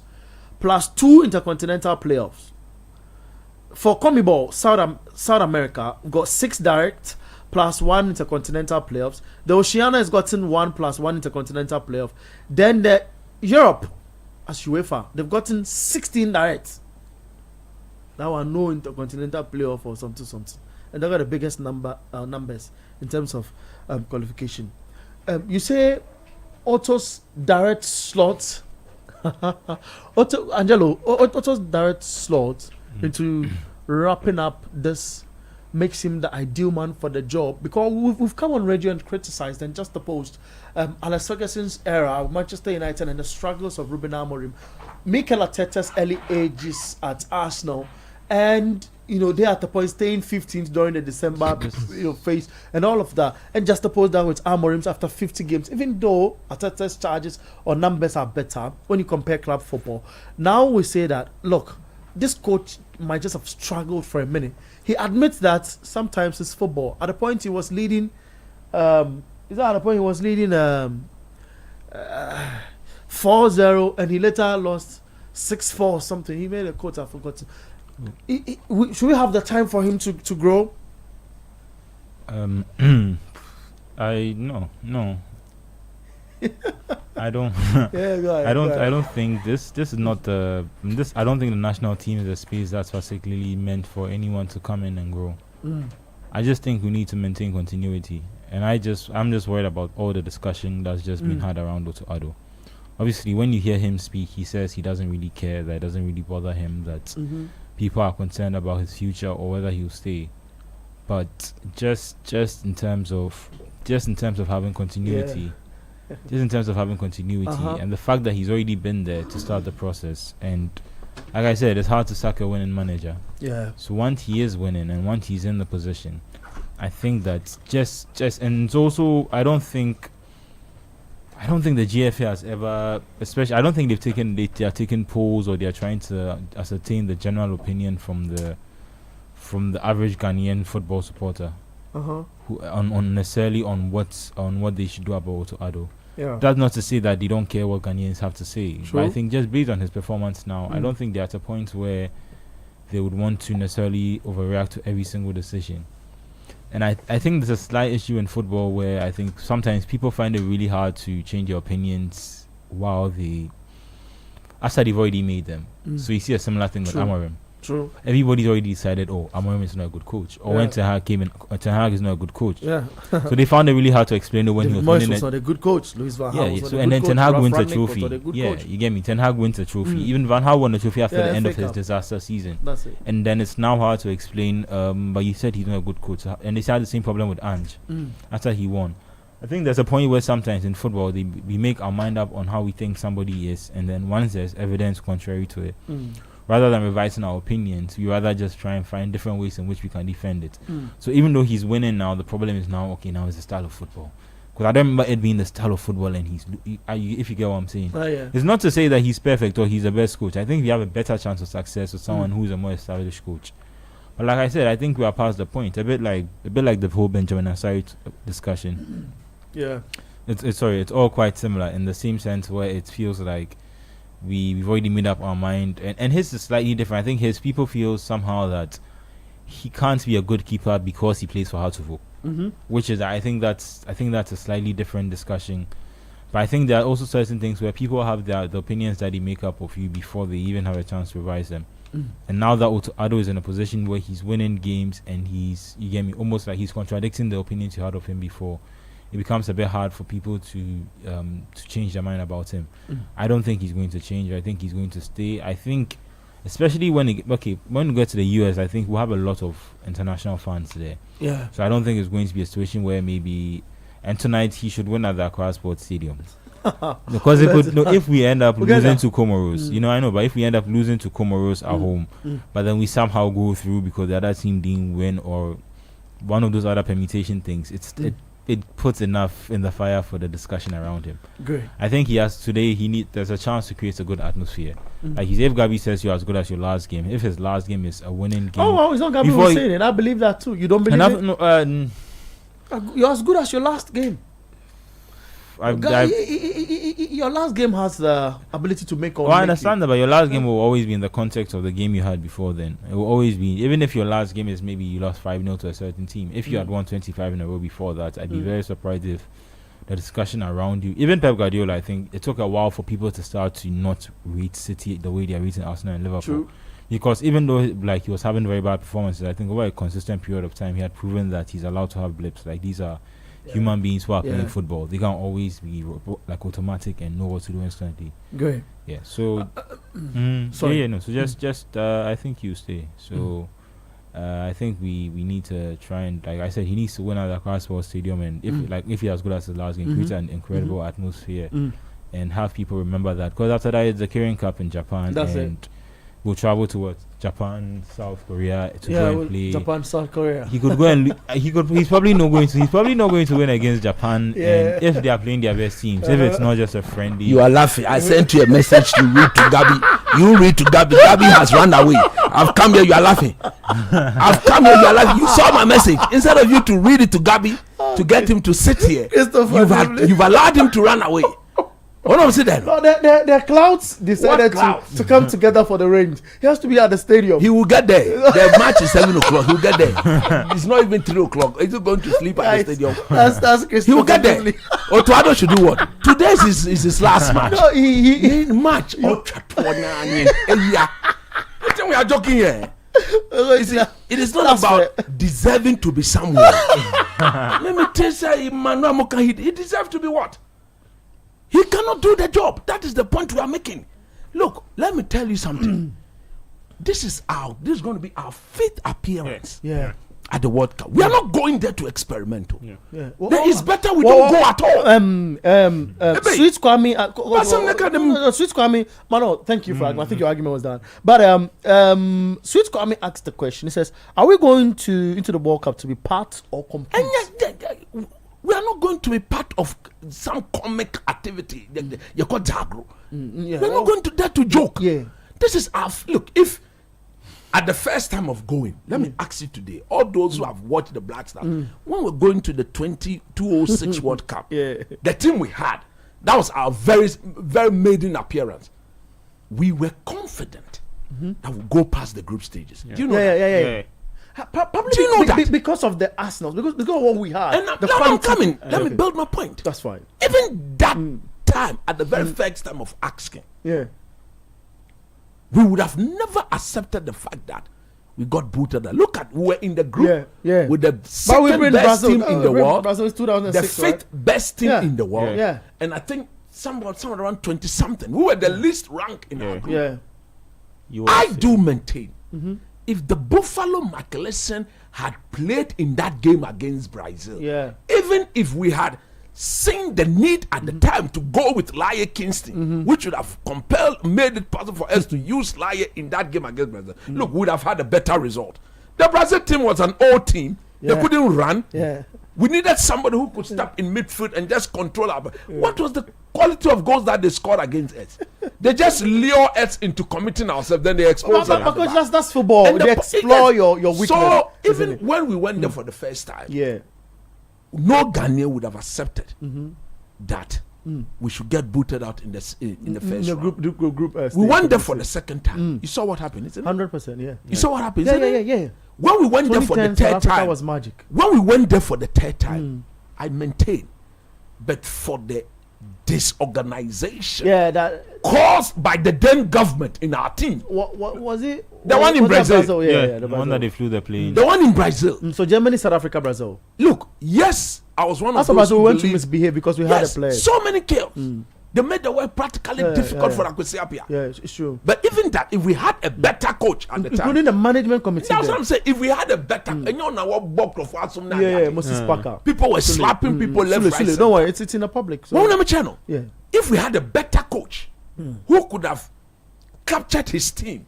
plus 2 intercontinental playoffs. For CONMEBOL, South America, we've got 6 direct plus 1 intercontinental playoffs. The Oceania has gotten 1 plus 1 intercontinental playoff. Then the Europe, as UEFA, they've gotten 16 directs. Now no intercontinental playoff or something. And they got the biggest numbers in terms of qualification. You say Otto's direct slot, Otto's direct slot into wrapping up this makes him the ideal man for the job, because we've come on radio and criticized and just opposed Alex Ferguson's era of Manchester United and the struggles of Ruben Amorim, Mikel Arteta's early ages at Arsenal, and they at the point staying 15th during the December phase and all of that, and just oppose that with Amorim's after 50 games, even though Arteta's charges or numbers are better when you compare club football. Now we say that, look, this coach might just have struggled for a minute. He admits that sometimes it's football. At the point he was leading, 4-0, and he later lost 6-4 or something. He made a quote, I forgot. Should we have the time for him to grow? No. I don't. I don't think this is not the. I don't think the national team is a space that's particularly meant for anyone to come in and grow. I just think we need to maintain continuity, and I'm just worried about all the discussion that's just been had around Otto Addo. Obviously, when you hear him speak, he says he doesn't really care, that it doesn't really bother him, that people are concerned about his future or whether he'll stay. But just in terms of having continuity. Just in terms of having continuity and the fact that he's already been there to start the process, and like I said, it's hard to sack a winning manager. Yeah. So once he is winning and once he's in the position, I think that just and it's also I don't think the GFA has ever, especially I don't think they are taking polls or they are trying to ascertain the general opinion from the average Ghanaian football supporter. Who necessarily on what they should do about Otto Addo. Yeah. That's not to say that they don't care what Ghanaians have to say. True. But I think just based on his performance now, I don't think they're at a point where they would want to necessarily overreact to every single decision. And I think there's a slight issue in football where I think sometimes people find it really hard to change their opinions after they've already made them. So you see a similar thing with Amorim. True. Everybody's already decided, Amorim is not a good coach. Or when Ten Hag came in, Ten Hag is not a good coach. Yeah. So they found it really hard to explain it when he was winning. was not a good coach. Luis Van Gaal was so and then Ten Hag wins a trophy. You get me? Ten Hag wins a trophy. Even Van Gaal won a trophy after the end of his disaster season. That's it. And then it's now hard to explain, but you said he's not a good coach. And they had the same problem with Ange after he won. I think there's a point where sometimes in football we make our mind up on how we think somebody is, and then once there's evidence contrary to it, rather than revising our opinions, we rather just try and find different ways in which we can defend it. So even though he's winning now, the problem is now it's the style of football. Because I don't remember it being the style of football, and if you get what I'm saying. It's not to say that he's perfect or he's the best coach. I think we have a better chance of success with someone who's a more established coach. But like I said, I think we are past the point. A bit like the whole Benjamin Asari discussion. Yeah. It's all quite similar in the same sense where it feels like we've already made up our mind, and his is slightly different. I think his people feel somehow that he can't be a good keeper because he plays for Hartlepool, which is I think that's a slightly different discussion. But I think there are also certain things where people have the opinions that they make up of you before they even have a chance to revise them. And now that Otto Addo is in a position where he's winning games and almost like he's contradicting the opinions you had of him before, it becomes a bit hard for people to change their mind about him. I don't think he's going to change. I think he's going to stay. I think, especially when we get to the US, I think we'll have a lot of international fans there. Yeah. So I don't think it's going to be a situation where and tonight he should win at the Accra Sports Stadium. Because if we end up losing to Comoros, I know, but if we end up losing to Comoros at home, but then we somehow go through because the other team didn't win or one of those other permutation things, it puts enough in the fire for the discussion around him. Great. I think there's a chance to create a good atmosphere. Like if Gabi says you're as good as your last game, if his last game is a winning game. It's not Gabi who's saying it. I believe that too. You don't believe it? No, you're as good as your last game. Your last game has the ability to make or Well, I make understand that, but your last game will always be in the context of the game you had before then. It will always be, even if your last game is maybe you lost 5-0 to a certain team. If you had won 25 in a row before that, I'd be very surprised if the discussion around you, even Pep Guardiola, I think it took a while for people to start to not rate City the way they are rating Arsenal and Liverpool. True. Because even though like he was having very bad performances, I think over a consistent period of time, he had proven that he's allowed to have blips. Like these are human beings who are playing football. They can't always be like automatic and know what to do instantly. Great. Yeah. So, sorry. yeah, no. So just I think you stay. So, I think we need to try and, like I said, he needs to win at the Accra Sports Stadium, and if he as good as his last game, create an incredible atmosphere, and have people remember that. Because after that, it's the Kirin Cup in Japan, we'll travel towards Japan, South Korea to go and play. Japan, South Korea. He could go and he's probably not going to win against Japan. And if they are playing their best teams, if it's not just a friendly. You are laughing. I sent you a message to read to Gabi. You read to Gabi. Gabi has run away. I've come here. You are laughing. I've come here. You are laughing. You saw my message. Instead of you to read it to Gabi to get him to sit here, you've allowed him to run away. What am I saying then? No, the clouds decided to come together for the range. He has to be at the stadium. He will get there. The match is 7 o'clock. He'll get there. It's not even 3 o'clock. He's going to sleep at the stadium. That's He will get there. Otto Addo should do what? Today is his last match. No, he match. We are joking here. It is not about deserving to be somewhere. Let me tell you, Emmanuel Moka, he deserves to be what? He cannot do the job. That is the point we are making. Look, let me tell you something. This is going to be our 5th appearance at the World Cup. We are not going there to experiment. It's better we don't go at all. Sweet Kwame, Sweet Kwame, Mano, thank you for I think your argument was done. But Sweet Kwame asked the question. He says, "Are we going into the World Cup to be part or compete?" We are not going to be part of some comic activity. You call Jagro. We're not going to there to joke. This is our look. If at the first time of going, let me ask you today, all those who have watched the Black Stars, when we're going to the 2006 World Cup, the team we had, that was our very, very maiden appearance. We were confident that we'll go past the group stages. Do you know that? Probably do you know that? Because of the Arsenal, because of what we had. And I'm coming. Let me build my point. That's fine. Even that time, at the very first time of asking, we would have never accepted the fact that we got booted. Look at, we were in the group with the second best team in the world, Brazil is 2006, the 5th best team in the world, and I think somewhere around 20 something. We were the least ranked in our group. I do maintain. If the Buffalo McLeod had played in that game against Brazil, even if we had seen the need at the time to go with Laie Kingston, which would have made it possible for us to use Laie in that game against Brazil, look, we would have had a better result. The Brazil team was an old team. They couldn't run. We needed somebody who could step in midfield and just control our. What was the quality of goals that they scored against us? They just lure us into committing ourselves, then they expose us. Because that's football. And they explore your weakness. So even when we went there for the first time, no Ghanaian would have accepted that we should get booted out in the first round. We went there for the second time. You saw what happened, isn't it? 100%, You saw what happened, yeah. When we went there for the third time, was magic. When we went there for the third time, I maintain, but for the disorganization caused by the then government in our team. What was it? The one in Brazil. The one that they flew the plane. The one in Brazil. So Germany, South Africa, Brazil. Look, yes, I was one of those. Brazil went to misbehave because we had a player. So many chaos. They made the work practically difficult for Akwesi Appiah. Yeah, it's true. But even that, if we had a better coach at the time, including the management committee, that's what I'm saying. If we had a better, and you know what Bob of Moses Parker, people were slapping people left, right. Don't worry, it's in the public. So. Well, channel. Yeah. If we had a better coach who could have captured his team,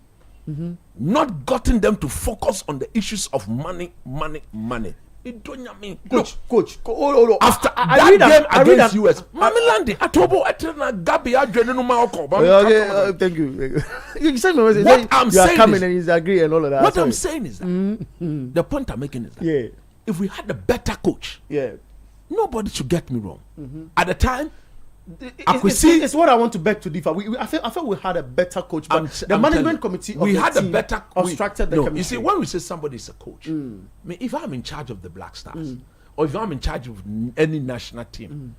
not gotten them to focus on the issues of money. Coach. After that game against US, Mamilandi, Atobo, Eterna, Gabi, thank you. You said what I'm saying coming and he's agreeing and all of that. What I'm saying is that the point I'm making is that if we had a better coach, nobody should get me wrong. At the time, it's what I want to beg to differ. I feel we had a better coach, but the management committee of the team obstructed the chemistry. You see, when we say somebody is a coach, I mean, if I'm in charge of the Black Stars, or if I'm in charge of any national team,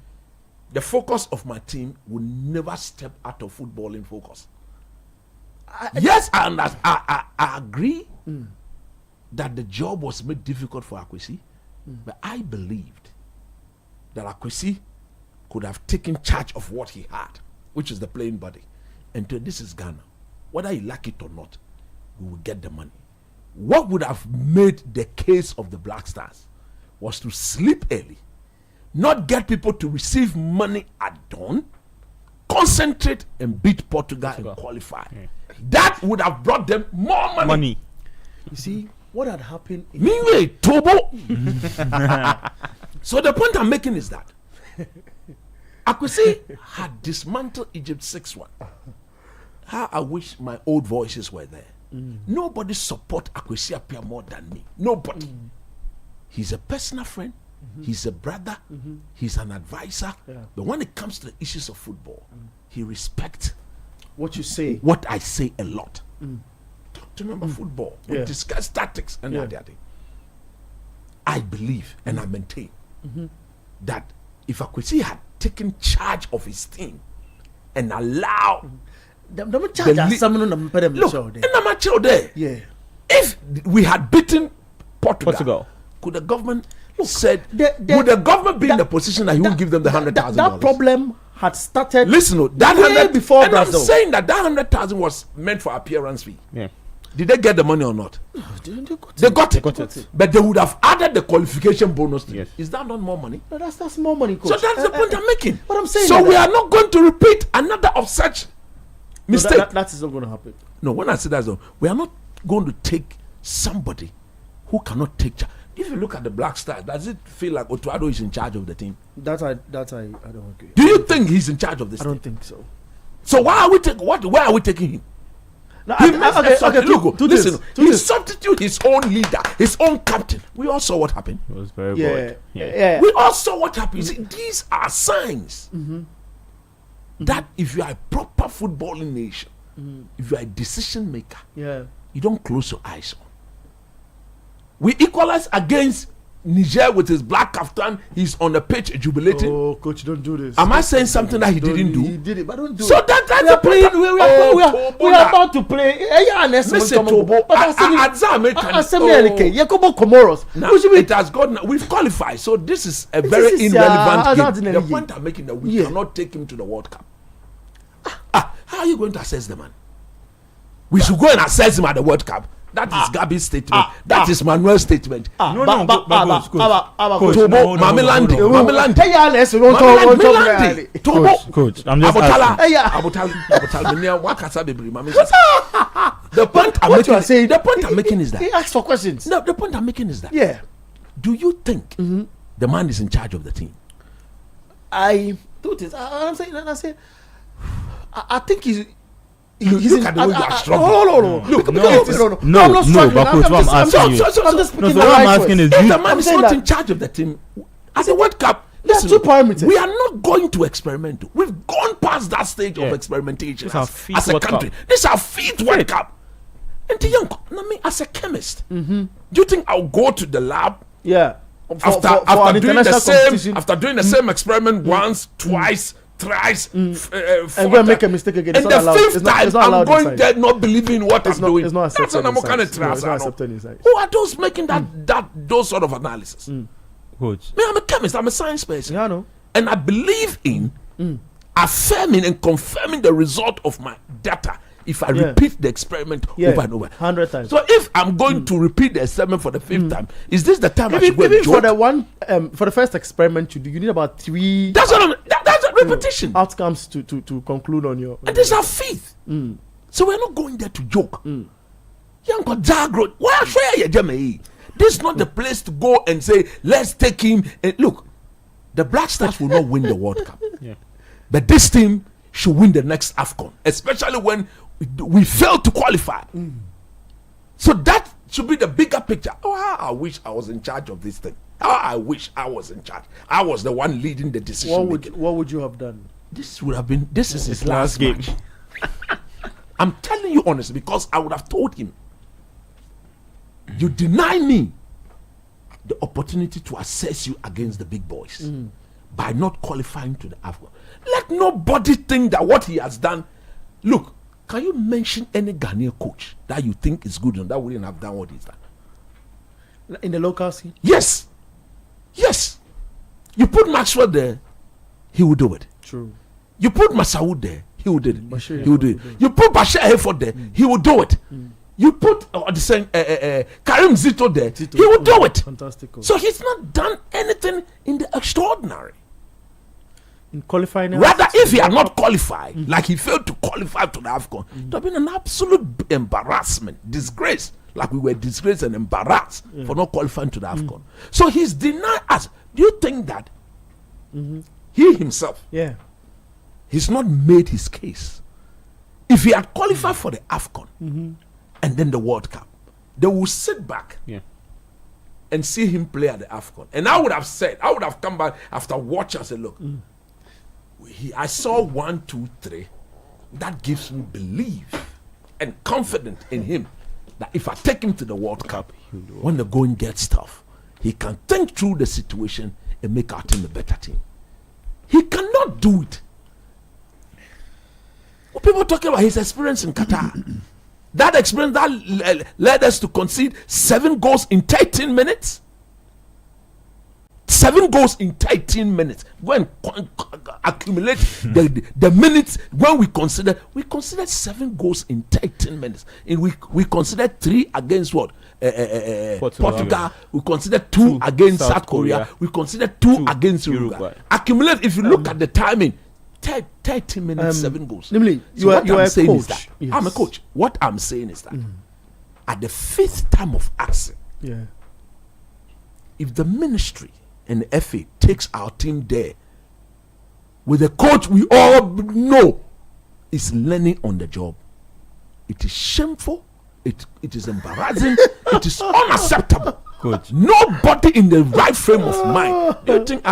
the focus of my team will never step out of footballing focus. Yes, I agree that the job was made difficult for Akwesi, but I believed that Akwesi could have taken charge of what he had, which is the playing body, and told, this is Ghana. Whether you like it or not, we will get the money. What would have made the case of the Black Stars was to sleep early, not get people to receive money at dawn, concentrate and beat Portugal and qualify. That would have brought them more money. You see, what had happened? Meanwhile, Tobo. So the point I'm making is that Akwesi had dismantled Egypt 6-1. How I wish my old voices were there. Nobody support Akwesi Appiah more than me. Nobody. He's a personal friend. He's a brother. He's an advisor. But when it comes to the issues of football, he respects what you say. What I say a lot. Talk to me about football. We discuss tactics and the other thing. I believe and I maintain that if Akwesi had taken charge of his team and allowed look, if we had beaten Portugal, could the government said would the government be in the position that he would give them the $100,000? That problem had started. Listen, that way 100 before and Brazil. I'm saying that 100,000 was meant for appearance fee. Did they get the money or not? They got it. But they would have added the qualification bonus to it. Is that not more money? No, that's more money, coach. So that's the point I'm making. But I'm saying so we are not going to repeat another of such mistake. That is not going to happen. No, when I say that, we are not going to take somebody who cannot take charge. If you look at the Black Stars, does it feel like Otto Addo is in charge of the team? That I don't agree. Do you think he's in charge of this? I don't think so. So why are we where are we taking him? No, listen. He substituted his own leader, his own captain. We all saw what happened. It was very bored. We all saw what happened. See, these are signs that if you are a proper footballing nation, if you are a decision maker, you don't close your eyes on. We equalize against Niger with his black kaftan. He's on the pitch jubilating. Oh, coach, don't do this. Am I saying something that he didn't do? He did it, but don't do it. So that's we are playing. We are about to play. Listen, Tobo. Comoros. Now, it has gone. We've qualified. So this is a very irrelevant game. The point I'm making that we cannot take him to the World Cup. How are you going to assess the man? We should go and assess him at the World Cup. That is Gabi's statement. That is Manuel's statement. Coach, I'm just the point I'm making is that he asked for questions. No, the point I'm making is that do you think the man is in charge of the team? I do this. I'm saying I think he's look at the way you are struggling. No, I'm not struggling. But coach, what I'm asking you. What I'm asking is, if the man is not in charge of the team, as a World Cup, listen, two parameters. We are not going to experiment. We've gone past that stage of experimentation as a country. This is our fifth World Cup. And the young, as a chemist, do you think I'll go to the lab? After doing the same experiment once, twice, thrice, and go and make a mistake again. And the fifth time, I'm going there not believing what I'm doing. That's an kind of trust. Who are those making those sort of analysis? Coach, I'm a chemist. I'm a science person. Yeah, I know. And I believe in affirming and confirming the result of my data if I repeat the experiment over and over 100 times. So if I'm going to repeat the experiment for the fifth time, is this the time I should go and for the one for the first experiment you do, you need about 3 that's a repetition outcomes to conclude on your and this is our fifth. So we're not going there to joke. Why share your Germany? This is not the place to go and say let's take him and look. The Black Stars will not win the World Cup. But this team should win the next AFCON, especially when we fail to qualify. So that should be the bigger picture. Oh, how I wish I was in charge of this thing. How I wish I was in charge. I was the one leading the decision. What would you have done? This would have been. This is his last game. I'm telling you honestly, because I would have told him, you deny me the opportunity to assess you against the big boys by not qualifying to the AFCON. Let nobody think that what he has done. Look, can you mention any Ghanaian coach that you think is good and that wouldn't have done what he's done? In the local scene? Yes. Yes. You put Maxwell there, he will do it. True. You put Masaoud there, he will do it. Bashir He will do it. You put Bashir Hayford there, he will do it. You put Karim Zito there, he will do it. Fantastic. So he's not done anything in the extraordinary. In qualifying, rather, if he had not qualified, like he failed to qualify to the AFCON, it would have been an absolute embarrassment, disgrace. Like we were disgraced and embarrassed for not qualifying to the AFCON. So he's denied us. Do you think that he himself, he's not made his case? If he had qualified for the AFCON and then the World Cup, they will sit back and see him play at the AFCON. And I would have come back after watching and said, look, I saw 1, 2, 3. That gives me belief and confidence in him that if I take him to the World Cup, when the going gets tough, he can think through the situation and make our team a better team. He cannot do it. What people talking about his experience in Qatar. That experience that led us to concede 7 goals in 13 minutes. 7 goals in 13 minutes. Go and accumulate the minutes when we considered 7 goals in 13 minutes. And we considered 3 against what? Portugal. We considered 2 against South Korea. We considered 2 against Uruguay. Accumulate, if you look at the timing, 30 minutes, 7 goals. Namely, so what I'm saying is that I'm a coach. What I'm saying is that at the 5th time of action, if the ministry and the FA takes our team there with a coach we all know is learning on the job, it is shameful, it is embarrassing, it is unacceptable. Coach. Nobody in the right frame of mind. Do you think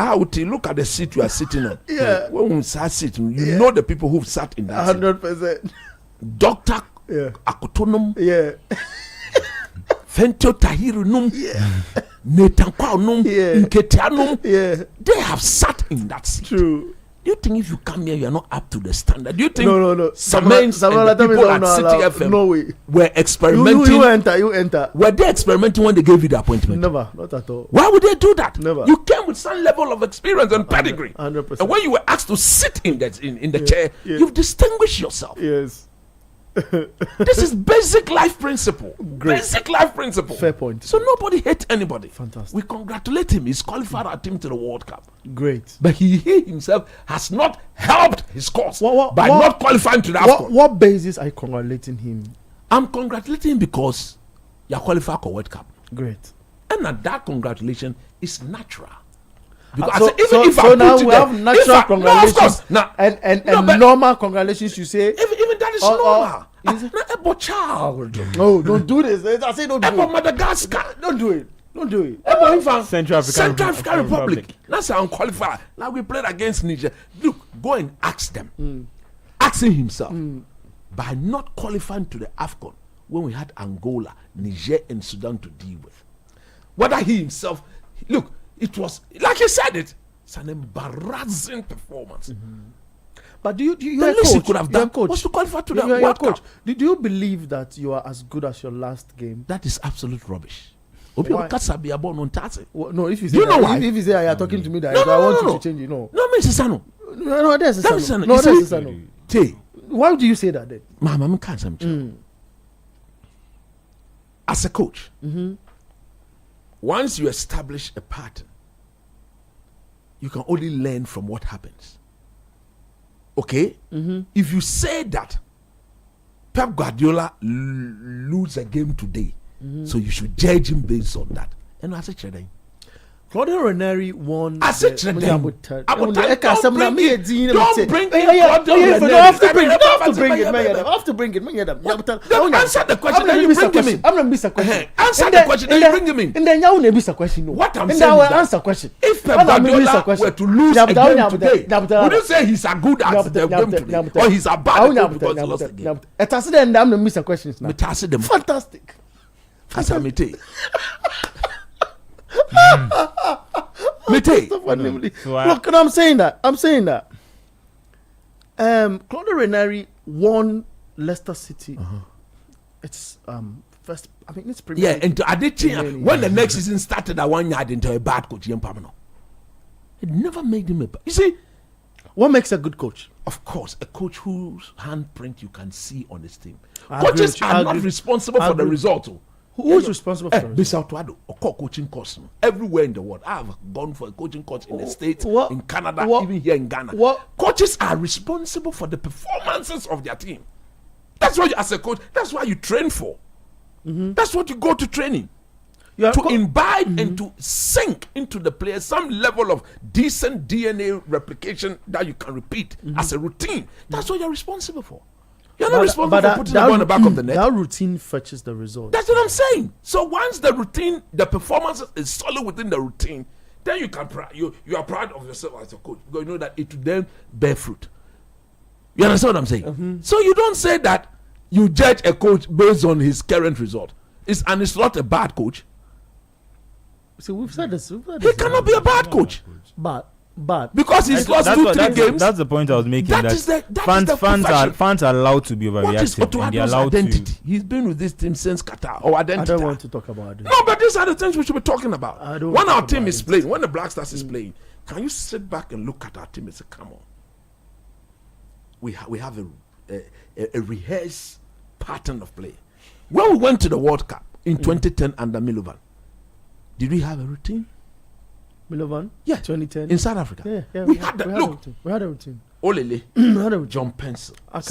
look at the seat you are sitting on? When we start sitting, you know the people who've sat in that 100%. Dr. Akotonum, Fentio Tahirunum, Nathan Kwaunum, Nketianum, they have sat in that seat. True. Do you think if you come here, you are not up to the standard? Do you think no. Some and the people at City FM were experimenting? You enter. Were they experimenting when they gave you the appointment? Never, not at all. Why would they do that? Never. You came with some level of experience and pedigree. 100%. And when you were asked to sit in the chair, you've distinguished yourself. Yes. This is basic life principle. Great. Basic life principle. Fair point. So nobody hates anybody. Fantastic. We congratulate him. He's qualified our team to the World Cup. Great. But he himself has not helped his cause by not qualifying to the AFCON. What basis are you congratulating him? I'm congratulating him because you are qualified for World Cup. Great. And that congratulation is natural. Because now we have natural congratulations and normal congratulations. You say even that is normal. Not about child. No, don't do this. I say don't do it. Madagascar. Don't do it. Central African Republic. That's how unqualified. Now we played against Niger. Look, go and ask them. Asking himself by not qualifying to the AFCON when we had Angola, Niger, and Sudan to deal with. Whether he himself, look. It was, like he said it's an embarrassing performance. But do you the least he could have done was to qualify to the World Cup. Do you believe that you are as good as your last game? That is absolute rubbish. No, if you say you know why? If you say you are talking to me that I want you to change it, no. No, Mrs. Sano. No, that's Sano. No, that's Sano. Why do you say that then? Mama, can't as a coach, once you establish a pattern, you can only learn from what happens. Okay? If you say that Pep Guardiola lose a game today, so you should judge him based on that. And I said, Claudio Ranieri won. Don't bring have to bring it, man. I have to bring it, man. Answer the question, then you bring him in. I'm not miss a question. Answer the question, then you bring him in. And then you will miss a question. What I'm saying is that answer question. If Pep Guardiola were to lose a game today, would you say he's a good at the game today, or he's a bad at because he lost the game? It has to end. I'm not miss a question. Fantastic. Mete. Look, I'm saying that. Claude Ranieri won Leicester City. It's first. I mean, it's pretty. Yeah, and when the next season started, I one yard into a bad coach. It never made him a bad. You see, what makes a good coach? Of course, a coach whose handprint you can see on his team. Coaches are not responsible for the result. Who is responsible for this? Otto Addo, a coaching course everywhere in the world. I have gone for a coaching course in the States, in Canada, even here in Ghana. Coaches are responsible for the performances of their team. That's why you, as a coach, that's why you train for. That's what you go to training. To imbibe and to sink into the player some level of decent DNA replication that you can repeat as a routine. That's what you're responsible for. You're not responsible for putting the ball on the back of the net. That routine fetches the result. That's what I'm saying. So once the routine, the performance is solid within the routine, then you can you are proud of yourself as a coach because you know that it will then bear fruit. You understand what I'm saying? So you don't say that you judge a coach based on his current result. It's not a bad coach. So we've said this. He cannot be a bad coach. But because he's lost 2-3 games. That's the point I was making. Fans are allowed to be overreactive. What is Otto Addo's identity? He's been with this team since Qatar. Or identity. I don't want to talk about it. No, but these are the things we should be talking about. When our team is playing, when the Black Stars is playing, can you sit back and look at our team and say, "Come on, we have a rehearsed pattern of play." When we went to the World Cup in 2010 under Milovan, did we have a routine? Milovan? Yeah. 2010. In South Africa. Yeah. We had a routine. Olele. John Pencil. I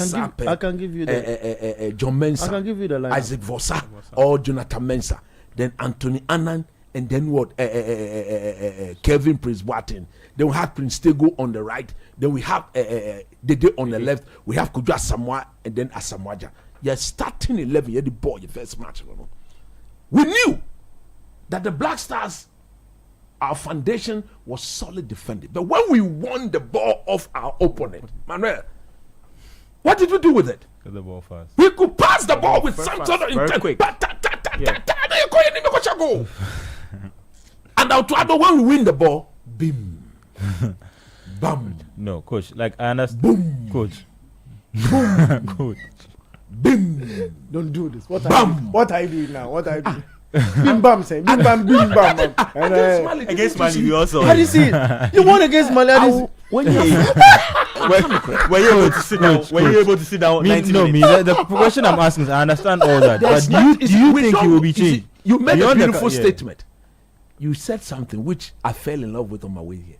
can give you the John Mensah. I can give you the line. Isaac Vossa or Jonathan Mensah. Then Anthony Annan. And then what? Kevin Prince Boateng. Then we have Prince Tego on the right. Then we have Dede on the left. We have Kudus Asamoah and then Asamoah. You're starting 11. You're the ball, your first match. We knew that the Black Stars, our foundation was solid defending. But when we won the ball off our opponent, Manuel, what did we do with it? Get the ball fast. We could pass the ball with some sort of intent. Quick. And Otto Addo, when we win the ball, bim, bam. No, coach. Like I understand. Boom, coach. Boom, coach. Bim. Don't do this. Bam. What are you doing now? What are you doing? Bim bam, say bim bam, bim bam. Against Mali, we also. How do you see it? You won against Mali. When you were you able to sit down? Were you able to sit down? The question I'm asking is, I understand all that, but do you think he will be changed? You made a beautiful statement. You said something which I fell in love with on my way here.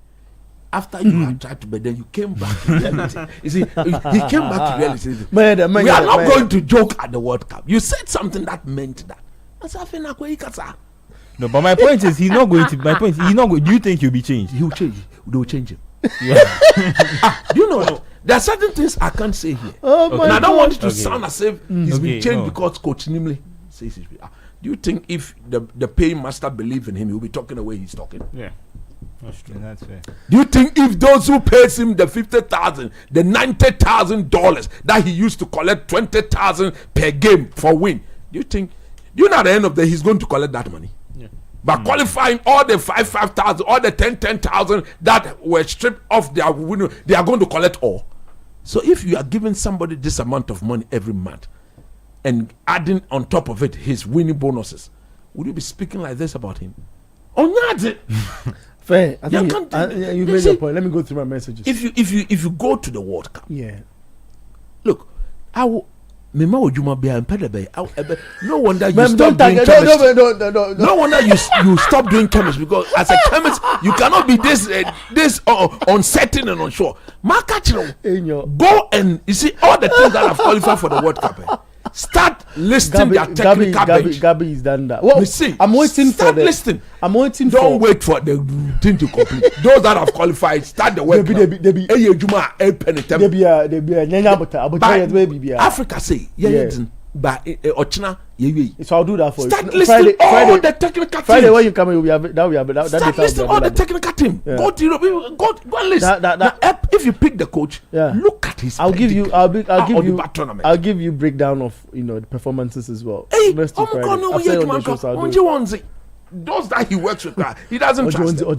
After you had tried to, but then you came back to reality. You see, he came back to reality. We are not going to joke at the World Cup. You said something that meant that. No, but my point is, he's not going to. My point is, he's not going. Do you think he'll be changed? He'll change. They will change him. Do you know what? There are certain things I can't say here. And I don't want it to sound as if he's been changed because Coach Nimley says he's been. Do you think if the paying master believe in him, he'll be talking the way he's talking? Yeah. That's true. That's fair. Do you think if those who pays him the $50,000, the $90,000 that he used to collect 20,000 per game for win, do you know at the end of the day he's going to collect that money? Yeah. By qualifying all the 5,000, all the 10,000 that were stripped off their winning, they are going to collect all. So if you are giving somebody this amount of money every month and adding on top of it his winning bonuses, would you be speaking like this about him? Fair. I think you made your point. Let me go through my messages. If you go to the World Cup, look, no wonder you stop doing chemistry. No wonder you stop doing chemistry, because as a chemist you cannot be this uncertain and unsure. Go and you see all the things that have qualified for the World Cup. Start listing their technical bench. Gabi is done that. Well, see, I'm waiting for the. Listing. I'm waiting Don't for. Don't wait for the thing to complete. Those that have qualified, start the work. Africa say, but Ochina, so I'll do that for you. Start listing all the technical teams. Friday when you come in, that start listing all the technical team. Yeah. Go to Europe, go and list. Now, if you pick the coach, look at his. I'll give you breakdown of the performances as well. Hey, those that he works with, he doesn't trust them.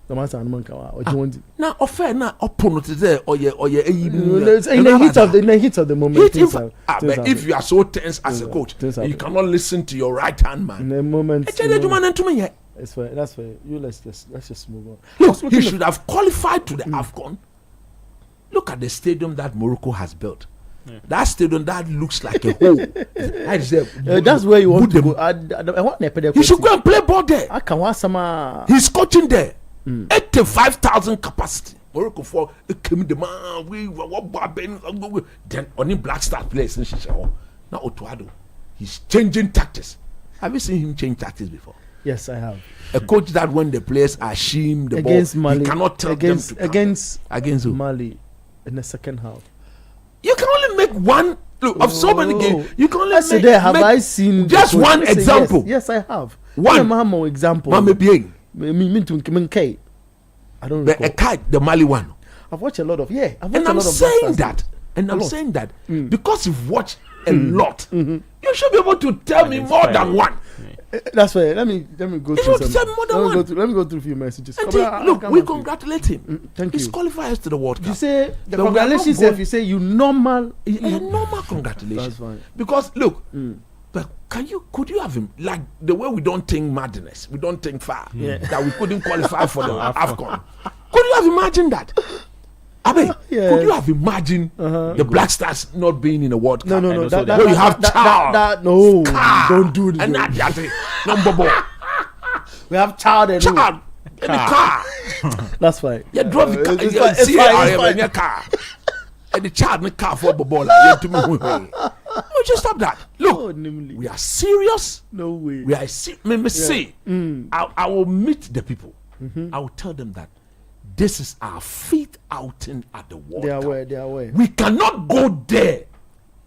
Now, offer now opponent there or in the heat of the moment. If you are so tense as a coach, you cannot listen to your right hand man. In the moment, that's fair. Let's just move on. Look, he should have qualified to the AFCON. Look at the stadium that Morocco has built. Yeah. That stadium that looks like a hole. That's where you want to go. He should go and play ball there. He's coaching there. 85,000 capacity. Morocco for came the man. Then only Black Star players. Now Otto Addo, he's changing tactics. Have you seen him change tactics before? Yes, I have. A coach that when the players are shame the against ball, Mali, he cannot tell them to against who? Mali in the second half. You can only make one. Look, of so many games, you can only have I seen just one example? Yes, I have. One example. I don't know. The Mali one. I've watched a lot of I'm saying that because you've watched a lot, you should be able to tell me more than one. That's fair. Let me go through some. Let me go through a few messages. Look, we congratulate him. Thank you. He's qualified to the World Cup. You say the congratulations. If you say you normal, normal congratulations. That's fine. Because look, but could you have him like the way we don't think madness, we don't think far that we couldn't qualify for the AFCON. Could you have imagined that? Could you have imagined the Black Stars not being in the World Cup? No. You have child. No, don't do this. And we have child and in the car. That's fine. You drove the car. It's fine. In your car. And the child in the car for Bobola. You just stop that. Look, we are serious. No way. We are serious. I will meet the people. I will tell them that this is our fifth outing at the World Cup. They are aware. We cannot go there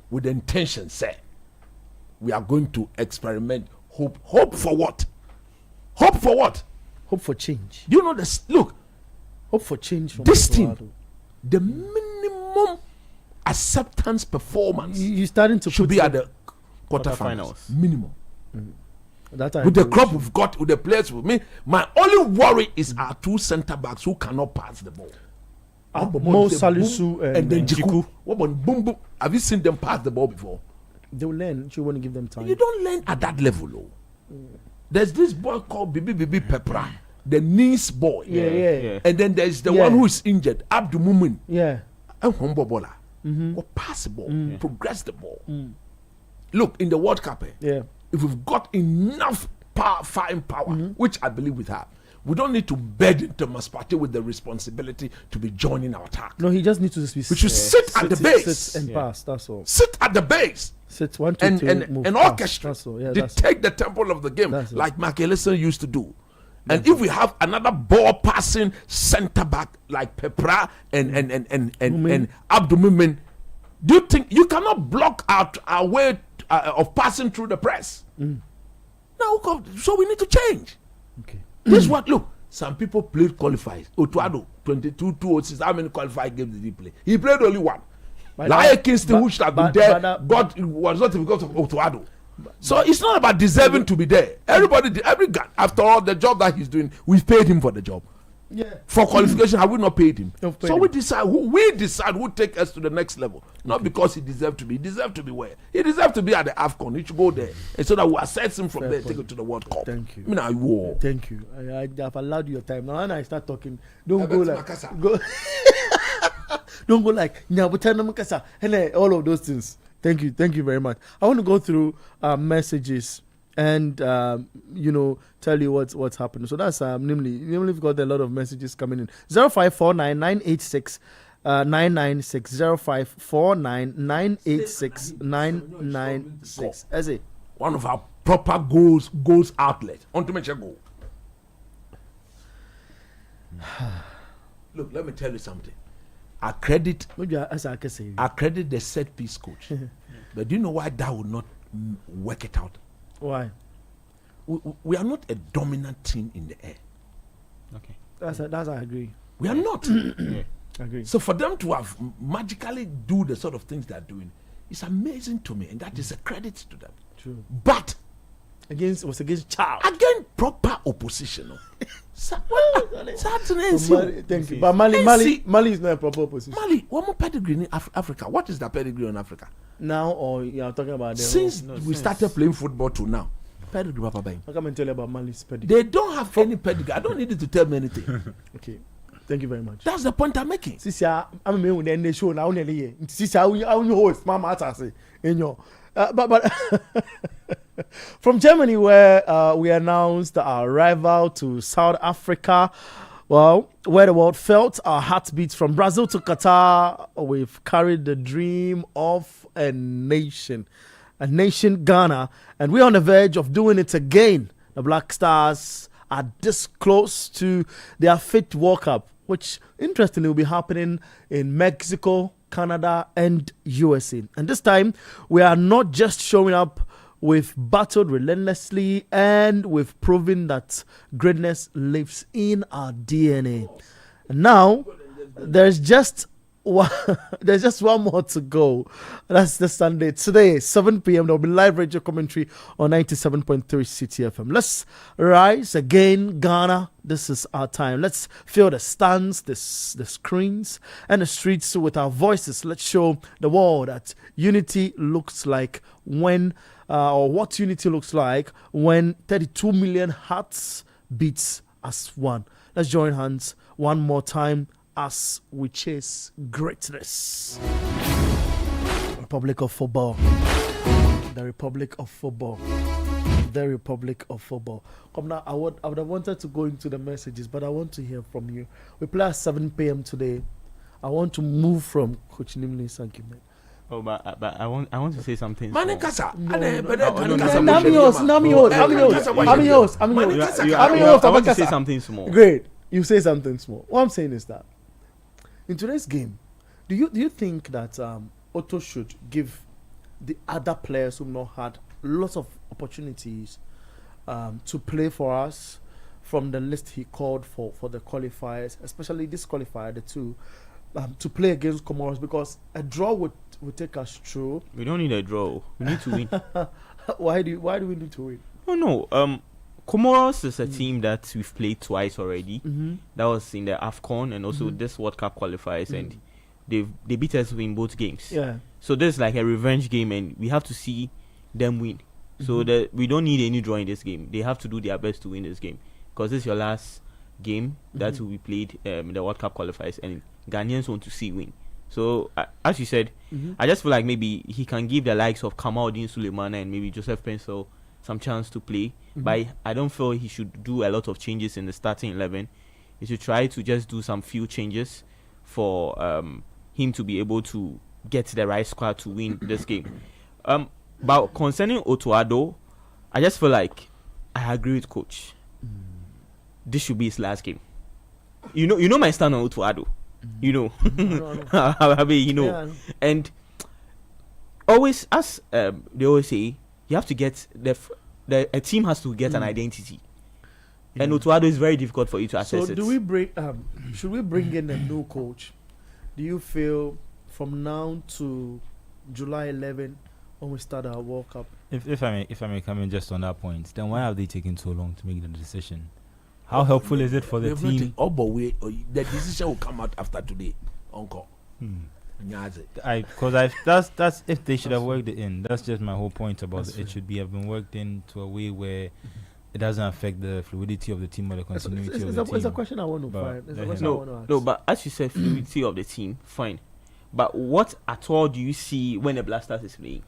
with the intention, say, we are going to experiment. Hope for what? Hope for what? Hope for change. Do you know this? Look. Hope for change. From this team, the minimum acceptance performance you starting to should be at the quarterfinals. Minimum. With the crop we've got, with the players with me, my only worry is our two centre backs who cannot pass the ball. Mo Salisu and then Jiku. Boom. Have you seen them pass the ball before? They will learn. You want to give them time. You don't learn at that level. There's this boy called Bibi Pepra, the Nice boy. Yeah. And then there's the one who is injured, Abdul Mumin. Yeah. And Humbobola. Or pass the ball, progress the ball. Look, in the World Cup, if we've got enough firing power, which I believe we have, we don't need to burden Thomas Partey with the responsibility to be joining our attack. No, he just needs to be. We should sit at the base. Sit and pass, that's all. Sit at the base. Sit 1, 2, 3, move, and orchestra. That's all. Yeah, take the tempo of the game, like McAllister used to do. And if we have another ball passing centre back like Pepra and Abdul Mumin, do you think you cannot block out our way of passing through the press? No, so we need to change. Okay. This is what, look, some people played qualifiers. Otto Addo, 22, 206. How many qualified games did he play? He played only one. Like Kingston, who should have been there, but it was not because of Otto Addo. So it's not about deserving to be there. Every guy, after all the job that he's doing, we've paid him for the job. Yeah. For qualification, have we not paid him? So we decide who take us to the next level. Not because he deserved to be. He deserved to be where? He deserved to be at the AFCON. He should go there. And so that we assess him from there, take him to the World Cup. Thank you. Thank you. I've allowed you your time. Now when I start talking, don't go like and all of those things. Thank you very much. I want to go through messages and tell you what's happening. So that's namely we've got a lot of messages coming in. 0549 986 9960549986996. That's it. One of our proper goals outlet. On to make a goal. Look, let me tell you something. I credit the set piece coach. But do you know why that would not work it out? Why? We are not a dominant team in the air. Okay. That's I agree. We are not. I agree. So for them to have magically do the sort of things they are doing, it's amazing to me, and that is a credit to them. True. But against Charles. Again, proper opposition. Thank you. But Mali is not a proper opposition. Mali, one more pedigree in Africa. What is the pedigree in Africa? Now, or you are talking about since we started playing football to now. Pedigree, Papa Bang. How come I tell you about Mali's pedigree? They don't have any pedigree. I don't need you to tell me anything. Okay. Thank you very much. That's the point I'm making. Sisi, I'm in the show now. Sisi, I will host. Mama, I say, but from Germany, where we announced our arrival to South Africa, well, where the world felt our heartbeats. From Brazil to Qatar, we've carried the dream of a nation, Ghana, and we're on the verge of doing it again. The Black Stars are this close to their 5th World Cup, which interestingly will be happening in Mexico, Canada, and USA. And this time, we are not just showing up. We've battled relentlessly, and we've proven that greatness lives in our DNA. And now, there's just one more to go. That's the Sunday. Today, 7 p.m., there will be live radio commentary on 97.3 City FM. Let's rise again, Ghana. This is our time. Let's fill the stands, the screens, and the streets with our voices. Let's show the world that unity looks like when, or what unity looks like when 32 million hearts beats as one. Let's join hands one more time as we chase greatness. Republic of Football. The Republic of Football. The Republic of Football. Come now, I would have wanted to go into the messages, but I want to hear from you. We play at 7 p.m. today. I want to move from Coach Nimli's argument. Oh, but I want to say something. I'm want to say something small. Great. You say something small. What I'm saying is that in today's game, do you think that Otto should give the other players who've not had lots of opportunities to play for us from the list he called for the qualifiers, especially this qualifier, the two, to play against Comoros, because a draw would take us through. We don't need a draw. We need to win. Why do we need to win? Oh no. Comoros is a team that we've played twice already. Mm-hmm. That was in the AFCON and also this World Cup qualifiers, and they beat us in both games. Yeah. So this is like a revenge game, and we have to see them win. So that we don't need any draw in this game. They have to do their best to win this game, because this is your last game that will be played in the World Cup qualifiers, and Ghanaians want to see win. So as you said, I just feel like maybe he can give the likes of Kamaldeen Sulemana and maybe Joseph Pencil some chance to play, but I don't feel he should do a lot of changes in the starting 11. He should try to just do some few changes for him to be able to get the right squad to win this game. But concerning Otto Addo, I just feel like I agree with Coach. This should be his last game. You know my stand on Otto Addo. You know, Yeah. And always, as they always say, you have to get a team has to get an identity, and Otto Addo is very difficult for you to assess. So, should we bring in a new coach? Do you feel from now to July 11 when we start our World Cup? If I may come in just on that point, then why have they taken so long to make the decision? How helpful is it for the team? The decision will come out after today, Uncle. That's if they should have worked it in. That's just my whole point about it. It should have been worked in to a way where it doesn't affect the fluidity of the team or the continuity of the team. It's a question I want to find. No, but as you said, fluidity of the team, fine. But what at all do you see when the Black Stars is playing?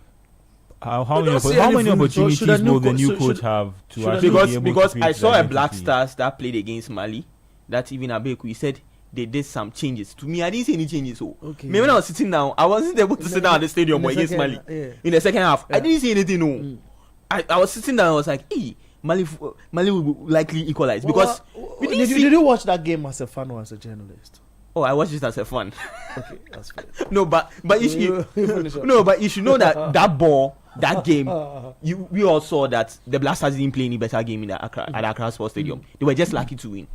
How many opportunities will the new coach have to actually be able because to I saw a Black identity? Stars that played against Mali, that even Abeku, he said they did some changes. To me, I didn't see any changes. So, okay. Maybe when I was sitting down, I wasn't able to sit down at the stadium against Mali. In the second half, I didn't see anything. No, I was sitting down. I was like, hey, Mali will likely equalize because did you watch that game as a fan or as a journalist? Oh, I watched it as a fan. Okay, that's fair. No, but you should know that ball, that game, we all saw that the Black Stars didn't play any better game at Accra Sports Stadium. They were just lucky to win.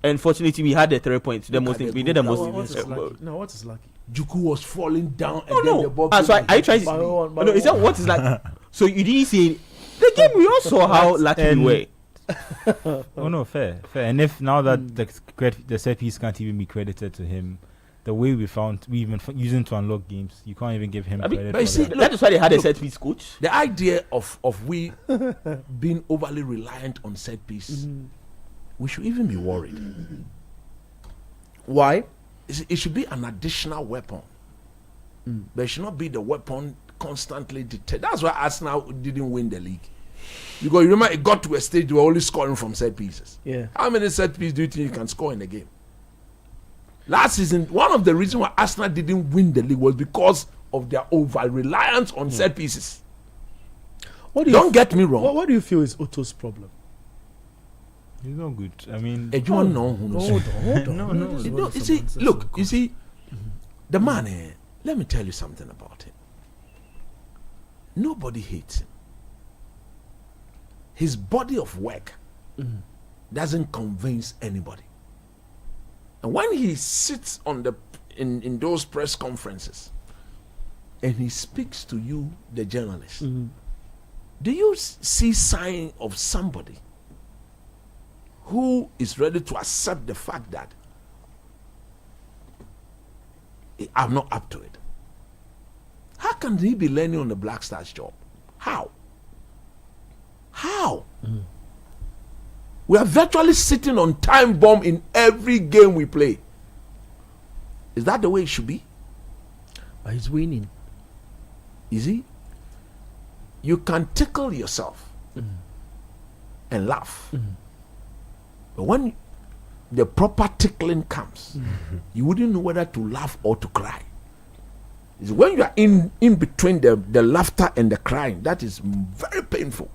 And fortunately, we had the 3 points. We did the most. What is lucky? Juku was falling down and then the ball. So I tried. No, it's not what is like. So you didn't see the game. We all saw how lucky we were. Oh no, fair. And if now that the set piece can't even be credited to him, the way we even using to unlock games, you can't even give him credit. But you see, that is why they had a set piece coach. The idea of we being overly reliant on set piece, we should even be worried. Why? It should be an additional weapon, but it should not be the weapon constantly dictated. That's why Arsenal didn't win the league. Because you remember, it got to a stage they were only scoring from set pieces. Yeah. How many set pieces do you think you can score in a game? Last season, one of the reasons why Arsenal didn't win the league was because of their over reliance on set pieces. Don't get me wrong. What do you feel is Otto's problem? He's not good. I mean, hold on. No, you see, look, you see, the man. Let me tell you something about him. Nobody hates him. His body of work doesn't convince anybody. And when he sits on in those press conferences and he speaks to you, the journalist, do you see sign of somebody who is ready to accept the fact that I'm not up to it? How can he be learning on the Black Stars job? How? We are virtually sitting on time bomb in every game we play. Is that the way it should be? But he's winning. You see, you can tickle yourself and laugh. But when the proper tickling comes, you wouldn't know whether to laugh or to cry. It's when you are in between the laughter and the crying, that is very painful.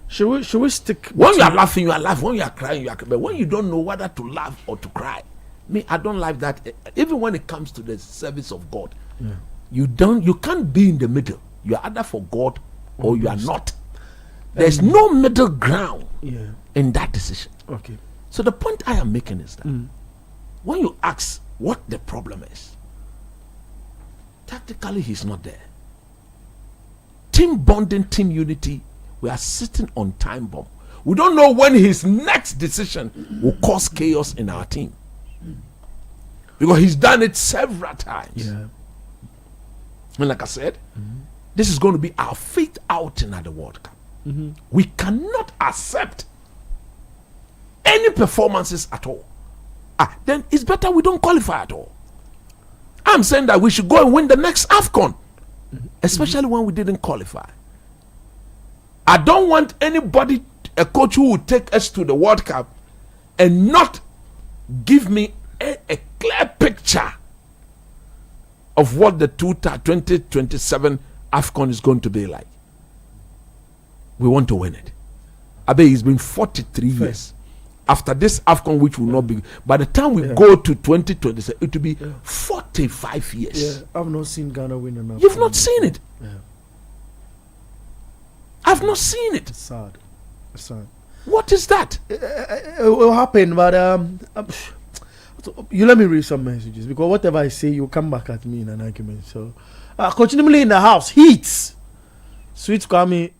Should we stick? When you are laughing, you are laughing. When you are crying, you are crying. But when you don't know whether to laugh or to cry, I don't like that. Even when it comes to the service of God, you can't be in the middle. You are either for God or you are not. There's no middle ground in that decision. Okay. So the point I am making is that when you ask what the problem is, tactically he's not there. Team bonding, team unity, we are sitting on time bomb. We don't know when his next decision will cause chaos in our team. Because he's done it several times. Yeah. And like I said, this is going to be our fifth outing at the World Cup. We cannot accept any performances at all. Then it's better we don't qualify at all. I'm saying that we should go and win the next AFCON, especially when we didn't qualify. I don't want anybody, a coach who will take us to the World Cup and not give me a clear picture of what the 2027 AFCON is going to be like. We want to win it. I bet it's been 43 years. After this AFCON, which will not be, by the time we go to 2027, it will be 45 years. Yeah, I've not seen Ghana win enough. You've not seen it. Yeah. I've not seen it. It's sad. What is that? It will happen, but you let me read some messages, because whatever I say, you come back at me in an argument. So, continually in the house, heats. Sweet Kwame.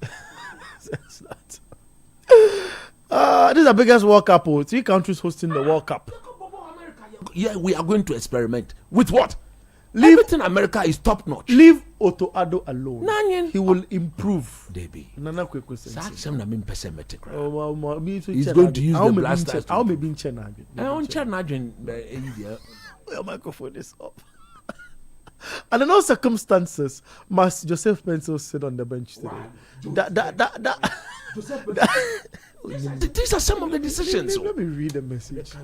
This is the biggest World Cup. 3 countries hosting the World Cup. Yeah, we are going to experiment. With what? Everything America is top notch. Leave Otto Addo alone. Nanyan. He will improve. Debbie. He's going to use the blasters. I'll be being channel. Your microphone is up. Under no circumstances must Joseph Pencil sit on the bench today. These are some of the decisions. Let me read the message.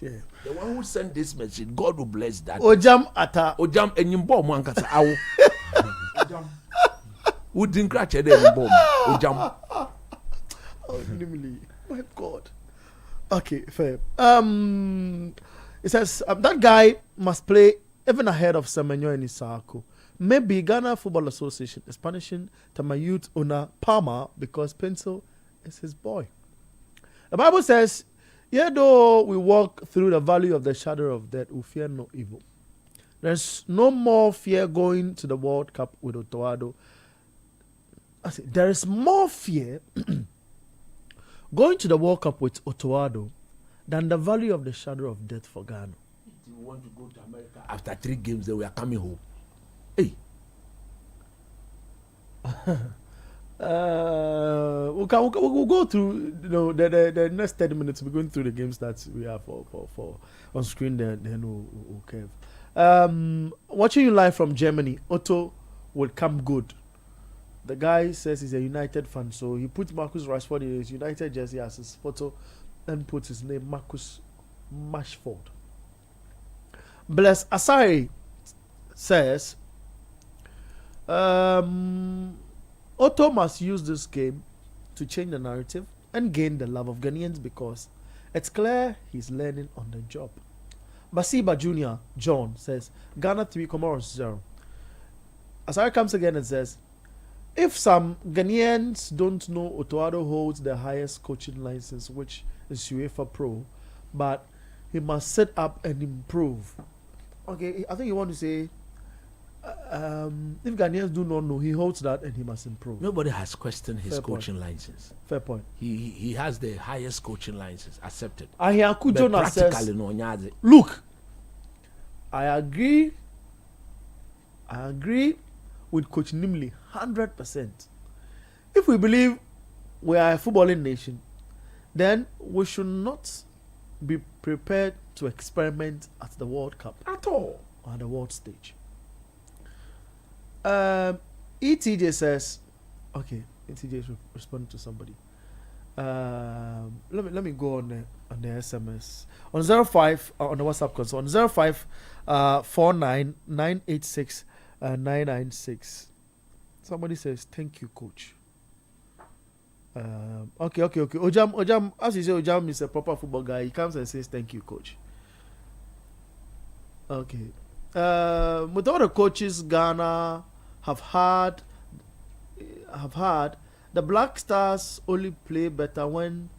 Yeah. The one who sent this message, God will bless that. Ojam ata. Ojam enyimbo mo ankasa awo. Ojam. Who didn't crash it enyimbo mo. Ojam. Oh, my God. Okay, fair. It says that guy must play even ahead of Semenyo and Isako. Maybe Ghana Football Association is punishing Tamayut owner Palmer because Pencil is his boy. The Bible says, "Yet though we walk through the valley of the shadow of death, we fear no evil." There's no more fear going to the World Cup with Otto Addo. I say there is more fear going to the World Cup with Otto Addo than the valley of the shadow of death for Ghana. If you want to go to America after 3 games, then we are coming home. Hey. We'll go through the next 30 minutes. We're going through the games that we have for on screen. Then we'll curve. Watching you live from Germany, Otto will come good. The guy says he's a United fan, so he put Marcus Rashford in his United jersey as his photo and puts his name Marcus Mashford. Bless Asari says Otto must use this game to change the narrative and gain the love of Ghanaians because it's clear he's learning on the job. Basiba Jr. John says Ghana 3, Comoros 0. Asari comes again and says, if some Ghanaians don't know, Otto Addo holds the highest coaching license, which is UEFA Pro, but he must set up and improve. Okay, I think you want to say, if Ghanaians do not know, he holds that and he must improve. Nobody has questioned his coaching license. Fair point. He has the highest coaching license, accepted. Ahiaku Jonah says, no, look, I agree with Coach Nimley 100%. If we believe we are a footballing nation, then we should not be prepared to experiment at the World Cup at all, or at the world stage. ETJ says, okay, ETJ is responding to somebody. Let me go on the SMS on 05 on the WhatsApp console on 05 49 986 996. Somebody says thank you, coach. Okay. Ojam, as you say, Ojam is a proper football guy. He comes and says thank you, coach. Okay. With all the coaches Ghana have had, the Black Stars only play better when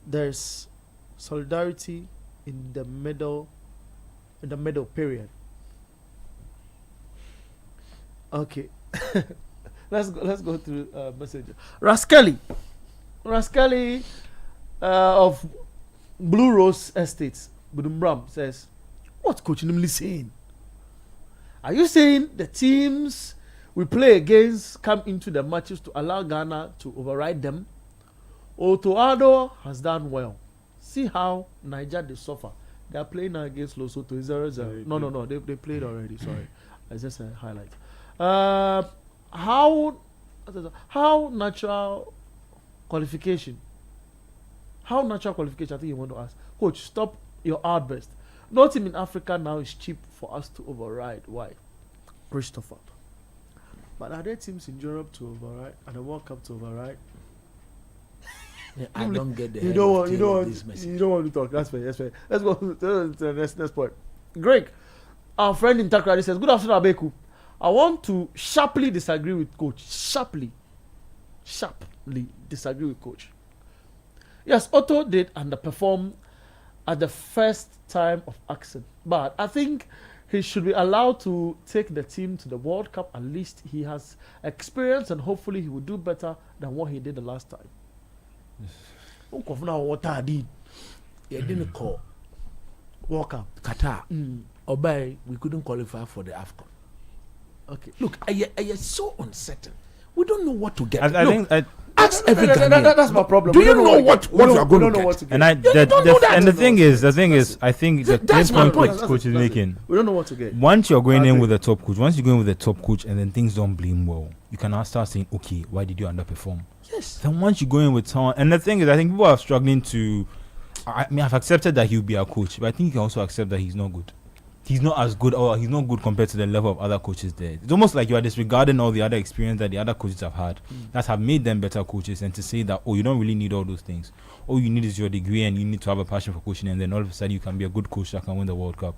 there's solidarity in the middle period. Okay. let's go through message. Rascali of Blue Rose Estates, Budumbram says, what's Coach Nimley saying? Are you saying the teams we play against come into the matches to allow Ghana to override them? Otto Addo has done well. See how Niger they suffer. They are playing now against Lesotho 0-0. No, they played already. Sorry, it's just a highlight. How natural qualification? How natural qualification? I think you want to ask, Coach. Stop your outburst. No team in Africa now is cheap for us to override. Why, Christopher? But are there teams in Europe to override and the World Cup to override? Yeah, I don't get the you don't want to talk. That's fair. Let's go to the next point. Greg, our friend in Takrady says, good afternoon, Abeku. I want to sharply disagree with Coach. Sharply disagree with Coach. Yes, Otto did underperform at the first time of action, but I think he should be allowed to take the team to the World Cup. At least he has experience and hopefully he will do better than what he did the last time. What I did, he didn't call World Cup Qatar. Obey, we couldn't qualify for the AFCON. Okay, look, I am so uncertain. We don't know what to get. Ask every Ghanaian. That's my problem. Do you know what you are going to get? And the thing is, I think the main point coach is making. We don't know what to get. Once you're going in with a top coach, and then things don't bloom well, you can now start saying, okay, why did you underperform? Yes. Then once you go in with someone, and the thing is, I think people are struggling to I mean, I've accepted that he'll be our coach, but I think you can also accept that he's not good. He's not as good, or he's not good compared to the level of other coaches there. It's almost like you are disregarding all the other experience that the other coaches have had that have made them better coaches, and to say that, oh, you don't really need all those things. All you need is your degree and you need to have a passion for coaching, and then all of a sudden you can be a good coach that can win the World Cup.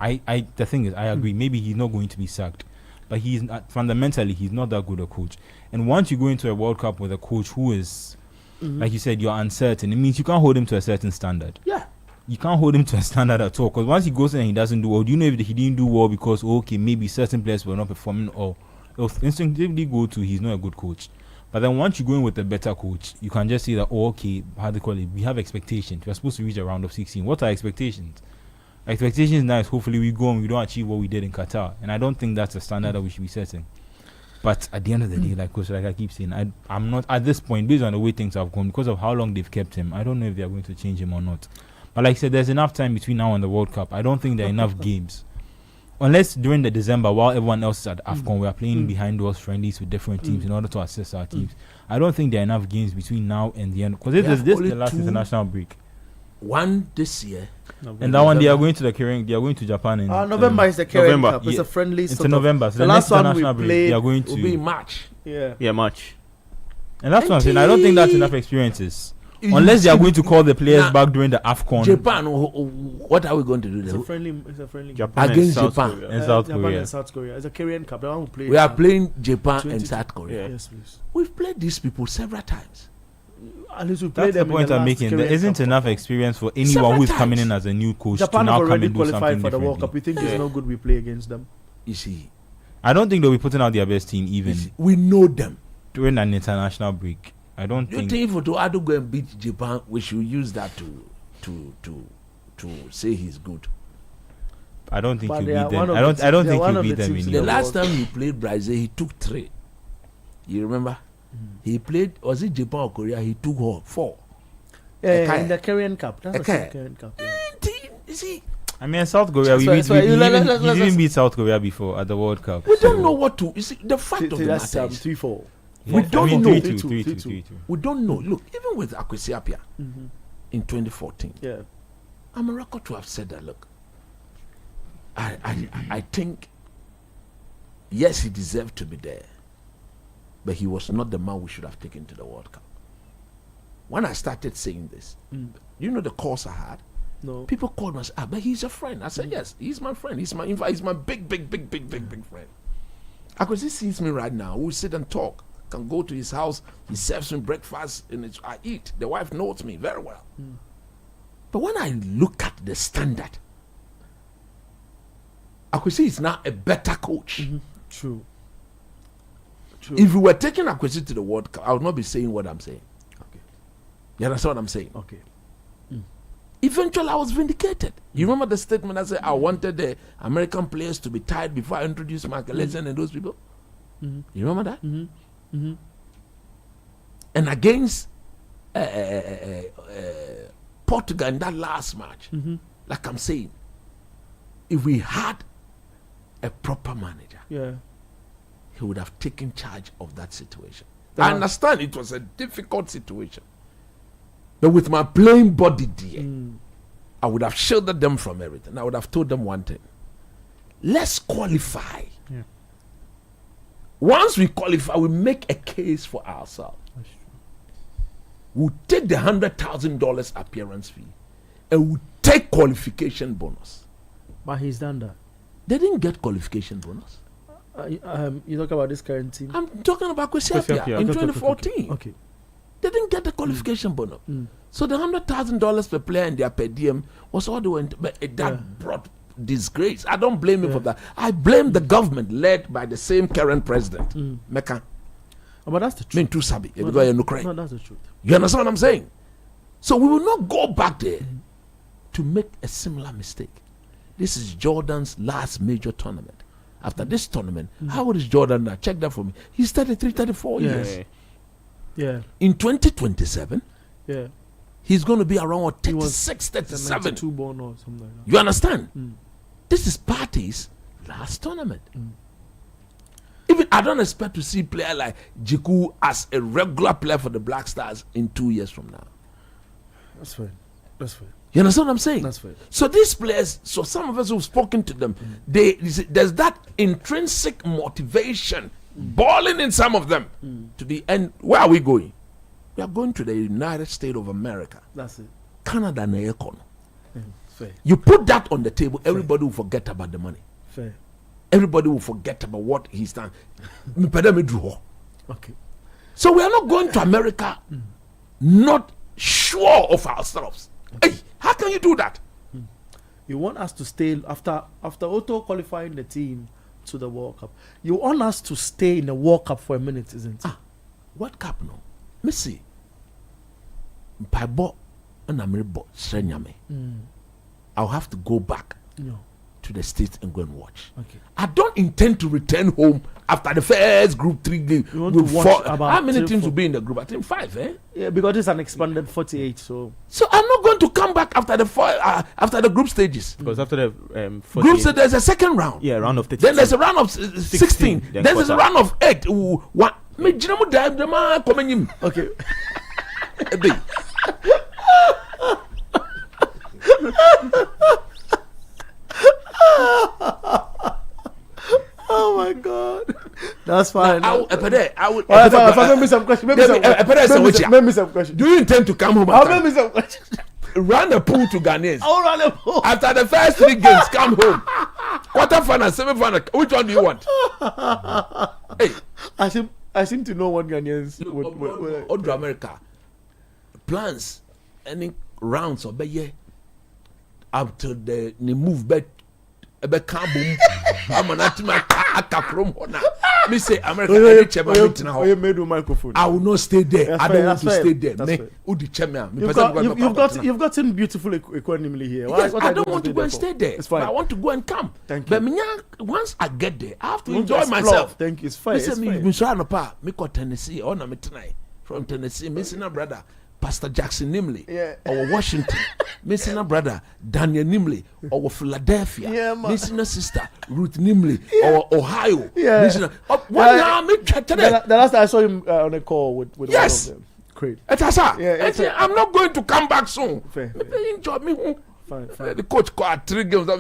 The thing is, I agree, maybe he's not going to be sacked, but he's not, fundamentally, he's not that good a coach. And once you go into a World Cup with a coach who is, like you said, you're uncertain, it means you can't hold him to a certain standard. Yeah. You can't hold him to a standard at all, because once he goes in and he doesn't do well, do you know if he didn't do well because maybe certain players were not performing, or it'll instinctively go to he's not a good coach. But then once you go in with a better coach, you can just say that, how do you call it? We have expectations. We're supposed to reach a round of 16. What are expectations? Expectations now is hopefully we go and we don't achieve what we did in Qatar, and I don't think that's a standard that we should be setting. But at the end of the day, like I keep saying, I'm not at this point, based on the way things have gone, because of how long they've kept him, I don't know if they're going to change him or not. But like I said, there's enough time between now and the World Cup. I don't think there are enough games. Unless during the December, while everyone else is at AFCON, we are playing behind those friendlies with different teams in order to assess our teams. I don't think there are enough games between now and the end. Because this is the last international break. One this year. And that one, they are going to they are going to Japan in November is the Caribbean Cup. It's a friendly. It's in November. So the last next one we break, played they are going to will be in March. Yeah, March. And that's what I'm saying. I don't think that's enough experiences. Unless they are going to call the players back during the AFCON. Japan, what are we going to do there? It's a friendly Japan against Japan and South Japan Korea. and South Korea. It's a Korean Cup. The one we played. We are playing Japan and South Korea. Yes, please. We've played these people several times. At least we played That's the them point I'm making. There isn't enough experience for anyone who is coming in as a new coach Japan to have now come already and do something qualified for the differently. World Cup. We think it's no good we play against them. You see, I don't think they'll be putting out their best team even we know them. during an international break. I don't You think. think if Otto Addo go and beat Japan, we should use that to say he's good? I don't think But you they beat are them. one of I don't. the I don't they are think one you of beat the them teams in in The the the last time he played Brazil, he took 3. You remember? He played, was it Japan or Korea? He took 4. Yeah, in the Korean Cup. That's the Korean Cup. Yeah. You see, I mean, South Korea. He didn't beat South Korea before at the World Cup. we don't know what to. You see, the fact of the That's matter is, 3-4. we don't know. 3-2. We don't know. Look, even with Akwesiapia in 2014, Yeah. I'm a record to have said that. Look, I think yes, he deserved to be there, but he was not the man we should have taken to the World Cup. When I started saying this, you know the calls I had. No. People called me and said, but he's a friend. I said, yes, he's my friend. He's my big friend. Because he sees me right now. We'll sit and talk. Can go to his house. He serves me breakfast and I eat. The wife knows me very well. But when I look at the standard, I could see he's now a better coach. True. If we were taking Akwesi to the World Cup, I would not be saying what I'm saying. Okay. You understand what I'm saying? Okay. Eventually, I was vindicated. You remember the statement I said I wanted the American players to be tied before I introduced Michael Essien and those people? You remember that? And against Portugal in that last match, like I'm saying, if we had a proper manager, he would have taken charge of that situation. I understand it was a difficult situation. But with my plain body dear, I would have shielded them from everything. I would have told them one thing. Let's qualify. Yeah. Once we qualify, we make a case for ourselves. We'll take the $100,000 appearance fee and we'll take qualification bonus. But he's done that. They didn't get qualification bonus. You talk about this current team. I'm talking about Kwesiapia in 2014. Okay. They didn't get the qualification bonus. So the $100,000 per player in their per diem was all they went. But that brought disgrace. I don't blame him for that. I blame the government led by the same current president, Mecca. But that's the truth. No, that's the truth. You understand what I'm saying? So we will not go back there to make a similar mistake. This is Jordan's last major tournament. After this tournament, how old is Jordan now? Check that for me. He's 33, 34 years. Yeah. In 2027, he's going to be around 36, 37. 92 born or something like that. You understand? This is Partey's last tournament. Even I don't expect to see a player like Jiku as a regular player for the Black Stars in 2 years from now. That's fine. That's fair. You understand what I'm saying? That's fair. So these players, so some of us who've spoken to them, there's that intrinsic motivation boiling in some of them to the end. Where are we going? We are going to the United States of America. That's it. Canada and Econ. Fair. You put that on the table, everybody will forget about the money. Fair. Everybody will forget about what he's done. Okay. So we are not going to America not sure of ourselves. Hey, how can you do that? You want us to stay after Otto qualifying the team to the World Cup. You want us to stay in the World Cup for a minute, isn't it? World Cup no. Missy. Paibo and Ameribo Srenyame. I'll have to go back to the States and go and watch. Okay. I don't intend to return home after the first group 3 game. You want to watch about how many 3, teams 4? will be in the group? I think 5, eh? Yeah, because it's an expanded 48, so I'm not going to come back after the group stages. Because after the group stage, there's a second round. Yeah, round of 32. Then there's a round of 16. Then there's a round of 8. What? okay. Oh my God, that's fine. I will. Make me some question. Make me some question. Do you intend to come home? I'll make me some question. Run a pool to Ghanaians. I'll run a pool. After the first 3 games, come home. Quarter-final, semi-final. Which one do you want? Hey, I seem to know what Ghanaians would do. America plans any rounds or be up to the move back. I'm an from me say America. I will not stay there. I don't want to stay there. You've gotten beautiful equanimity here. Yes, I don't want to go and stay there. It's fine. I want to go and come. Thank you. But once I get there, I have to enjoy myself. Thank you. It's fine. Me go Tennessee. Oh, no, me tonight from Tennessee. Me see brother Pastor Jackson Nimley, or Washington. Me see brother Daniel Nimley, or Philadelphia. Yeah, man. Me see sister Ruth Nimley, or Ohio. Yeah. Me see the last time I saw him on a call with one of them. Great. I'm not going to come back soon. Fair. Enjoy me. Fine. The coach got 3 games.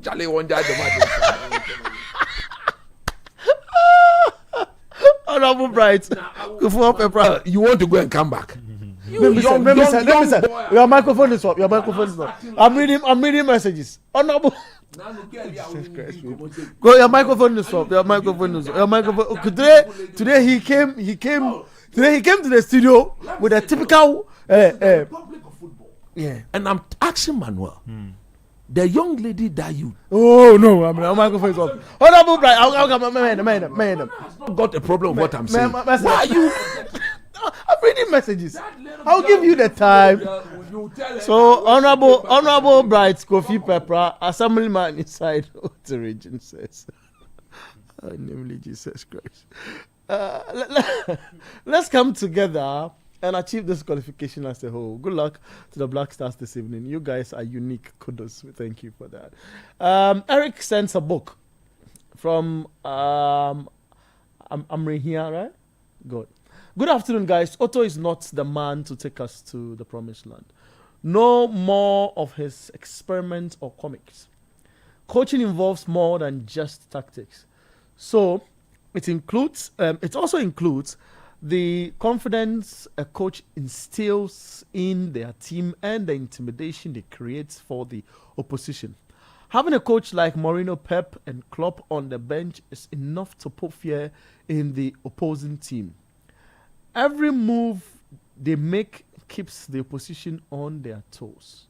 Charlie one judge. Honorable Bright, you want to go and come back? Your microphone is up. I'm reading messages. Honorable. Go. Your microphone is up. Your microphone. Today he came to the studio with a typical. Yeah. And I'm asking Manuel. The young lady that you. Oh no! My microphone is off. Honorable Bright, man. Has not got a problem with what I'm saying. Why are you? I'm reading messages. I'll give you the time. So honorable Bright, Kofi Pepper, assemblyman inside the region says, namely Jesus Christ. Let's come together and achieve this qualification as a whole. Good luck to the Black Stars this evening. You guys are unique. Kudos. Thank you for that. Eric sends a book from I'm here, right? Good. Good afternoon, guys. Otto is not the man to take us to the promised land. No more of his experiments or comics. Coaching involves more than just tactics. So it also includes the confidence a coach instills in their team and the intimidation they create for the opposition. Having a coach like Mourinho, Pep, and Klopp on the bench is enough to put fear in the opposing team. Every move they make keeps the opposition on their toes,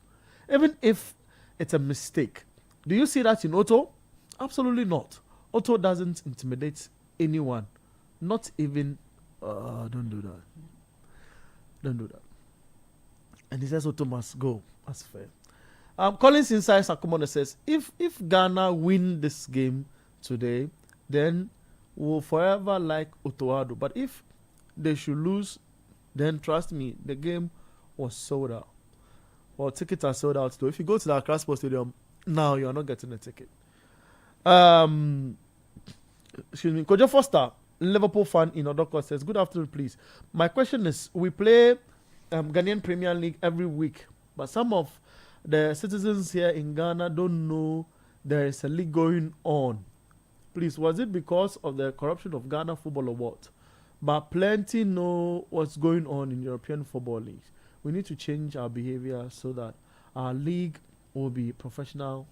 even if it's a mistake. Do you see that in Otto? Absolutely not. Otto doesn't intimidate anyone, not even. Don't do that. And he says Otto must go. That's fair. Collins Inside Sakumono says, if Ghana win this game today, then we'll forever like Otto Addo. But if they should lose, then trust me, the game was sold out. Or tickets are sold out too. If you go to the Accra Sports Stadium now, you are not getting a ticket. Excuse me. Kojo Foster, Liverpool fan in Odoko, says, good afternoon, please. My question is, we play Ghanaian Premier League every week But some of the citizens here in Ghana don't know there is a league going on. Please, was it because of the corruption of Ghana football or what? But plenty know what's going on in European football leagues. We need to change our behavior so that our league will be professional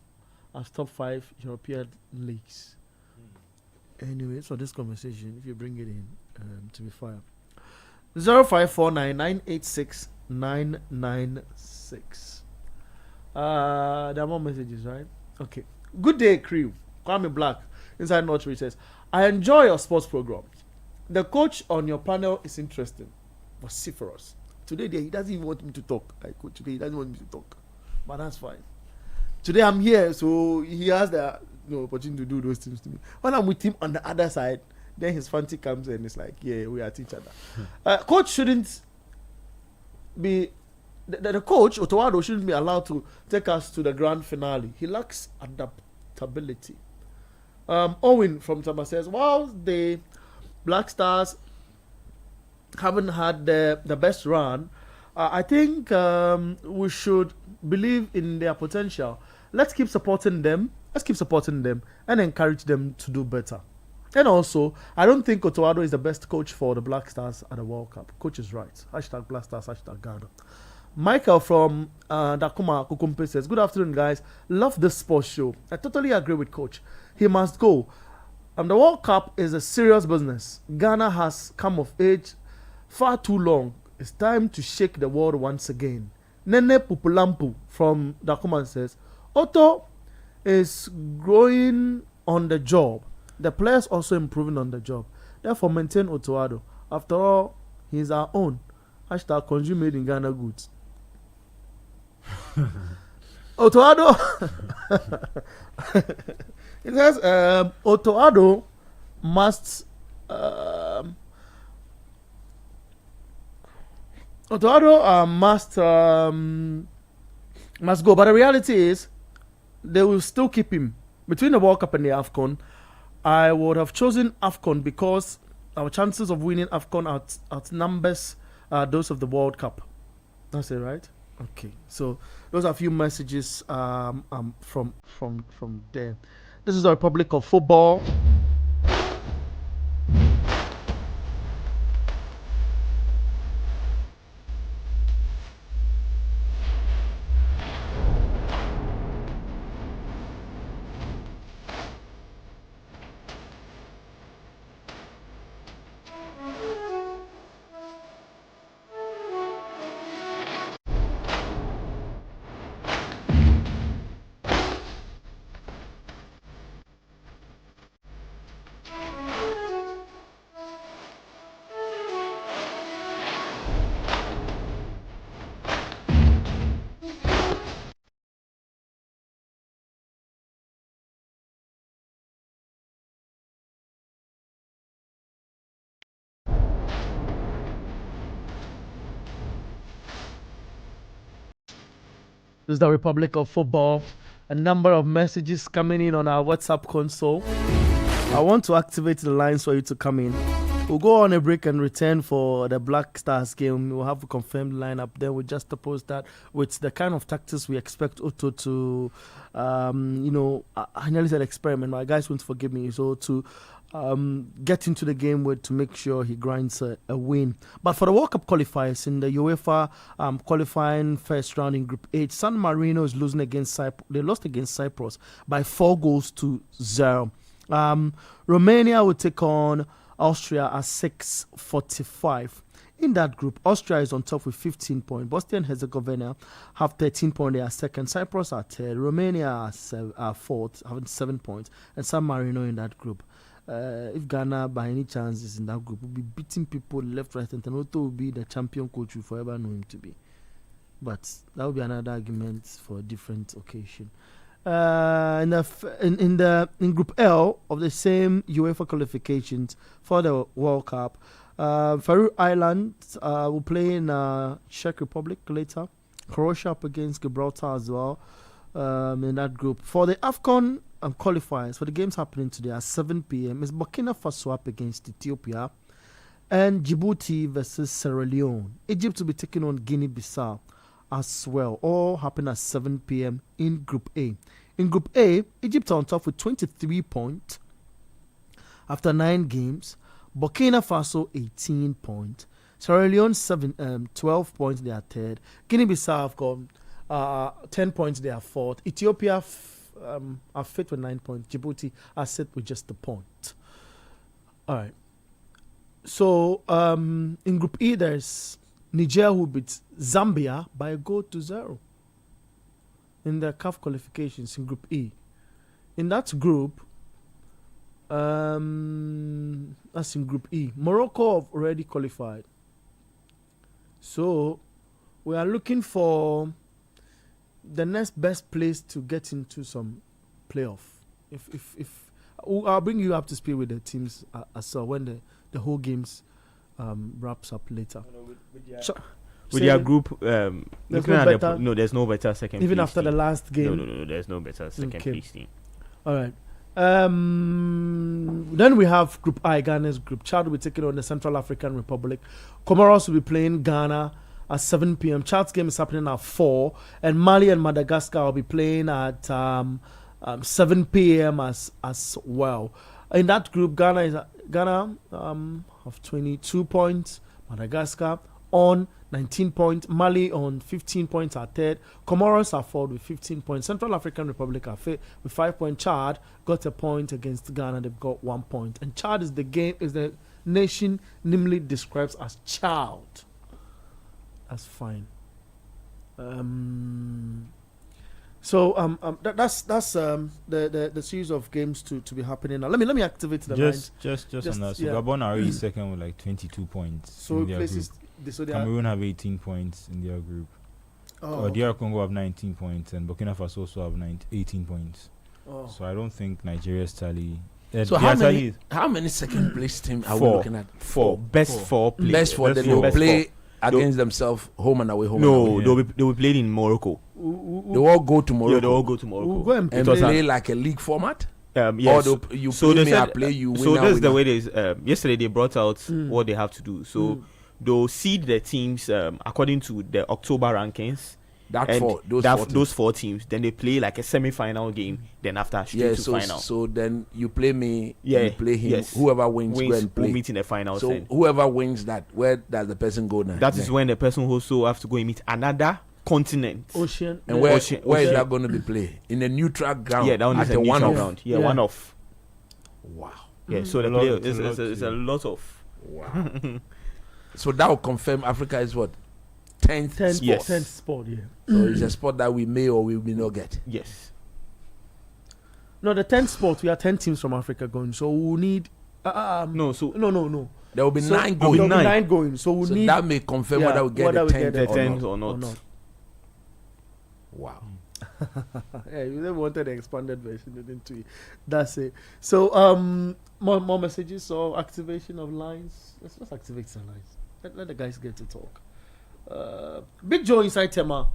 as top 5 European leagues. Anyway, so this conversation, if you bring it in, to be fair. 0549986996. There are more messages, right? Okay. Good day, crew. Kwame Black, Inside Northridge says, I enjoy your sports program. The coach on your panel is interesting, vociferous. Today, he doesn't even want me to talk. Today, he doesn't want me to talk. But that's fine. Today, I'm here, so he has the opportunity to do those things to me. When I'm with him on the other side, then his fancy comes and it's like, yeah, we are at each other. Coach shouldn't be... The coach, Otto Addo, shouldn't be allowed to take us to the grand finale. He lacks adaptability. Owen from Tama says, while the Black Stars haven't had the best run, I think we should believe in their potential. Let's keep supporting them and encourage them to do better. And also, I don't think Otto Addo is the best coach for the Black Stars at the World Cup. Coach is right. # Black Stars, # Ghana. Michael from Dakuma Kukumpe says, good afternoon, guys. Love this sports show. I totally agree with Coach. He must go. The World Cup is a serious business. Ghana has come of age far too long. It's time to shake the world once again. Nene Pupulampu from Dakuma says, Otto is growing on the job. The players also improving on the job. Therefore, maintain Otto Addo. After all, he is our own. # consume made in Ghana goods. Otto Addo. It says Otto Addo must must go. But the reality is they will still keep him. Between the World Cup and the AFCON, I would have chosen AFCON because our chances of winning AFCON outnumbers those of the World Cup. That's it, right? Okay. So those are a few messages from there. This is the Republic of Football. This is the Republic of Football. A number of messages coming in on our WhatsApp console. I want to activate the lines for you to come in. We'll go on a break and return for the Black Stars game. We'll have a confirmed lineup. Then we'll just oppose that with the kind of tactics we expect Otto to, I nearly said experiment. My guys won't forgive me. So to get into the game with to make sure he grinds a win. But for the World Cup qualifiers in the UEFA qualifying first round in Group H, San Marino is losing against Cyprus. They lost against Cyprus by 4-0. Romania will take on Austria at 6:45. In that group, Austria is on top with 15 points. Bosnia and Herzegovina have 13 points. They are second. Cyprus are third. Romania are fourth, having 7 points. And San Marino in that group. If Ghana, by any chance, is in that group, will be beating people left, right, and Otto will be the champion coach we forever know him to be. But that will be another argument for a different occasion. In Group L of the same UEFA qualifications for the World Cup, Faroe Islands will play in Czech Republic later. Croatia up against Gibraltar as well in that group. For the AFCON qualifiers, for the games happening today at 7 p.m. is Burkina Faso up against Ethiopia and Djibouti versus Sierra Leone. Egypt will be taking on Guinea-Bissau. as well. All happen at 7 p.m. in Group A. In Group A, Egypt are on top with 23 points after 9 games. Burkina Faso 18 points. Sierra Leone 12 points, they are third. Guinea-Bissau have got 10 points, they are fourth. Ethiopia are fifth with 9 points. Djibouti are sixth with just a point. All right. So in Group E, there's Niger who beat Zambia by a goal to 0 in the CAF qualifications in Group E. In that group, that's in Group E. Morocco have already qualified. So we are looking for the next best place to get into some playoff. If I'll bring you up to speed with the teams as well when the whole games wraps up later. With their group, there's no better second. Even place after team. the last game. No, there's no better second place team. All right. Then we have Group I, Ghana's group. Chad will be taking on the Central African Republic. Comoros will be playing Ghana at 7 p.m. Chad's game is happening at 4, and Mali and Madagascar will be playing at 7 p.m. as well. In that group, Ghana have 22 points, Madagascar on 19 points, Mali on 15 points at third, Comoros are fourth with 15 points, Central African Republic are fifth with 5 points. Chad got a point against Ghana, they've got 1 point. And Chad is the nation namely describes as child. That's fine. That's the series of games to be happening now. Let me activate the lines. Just on that. So Gabon are already second with like 22 points. So places Cameroon have 18 points in their group. DR Congo have 19 points, and Burkina Faso also have 18 points. So I don't think Nigeria's tally. So how many second place teams are we looking at? 4. Best 4 players. Best 4. Then they'll play against themselves, home and away. They'll be played in Morocco. They all go to Morocco. Yeah, they all go to Morocco. And play like a league format? Yes. Or you so play me, I play you. So that's the way it is. Yesterday they brought out what they have to do. So they'll seed the teams according to the October rankings. Those 4 teams. Then they play like a semi-final game. Then after straight to final. So then you play me. You play him. Yes. Whoever wins go and play. We'll meet in the final. So whoever wins that, where does the person go now? That is when the person also have to go and meet another continent. Ocean. And where is that going to be played? In a neutral ground. Yeah, that one is a neutral ground. Yeah, one off. Wow. Yeah. So the player is a lot of. Wow. So that will confirm Africa is what? 10th spot. Yes. 10th spot, yeah. So it's a spot that we may or we will not get. Yes. No, the 10th spot, we are 10 teams from Africa going. So we'll need... No. There will be 9 going. There will be 9 going. So we'll need... that may confirm whether we get the 10th or not. Wow. Yeah, you never wanted the expanded version, didn't we? That's it. So, more messages or activation of lines. Let's activate some lines. Let the guys get to talk. Big Joe inside Tema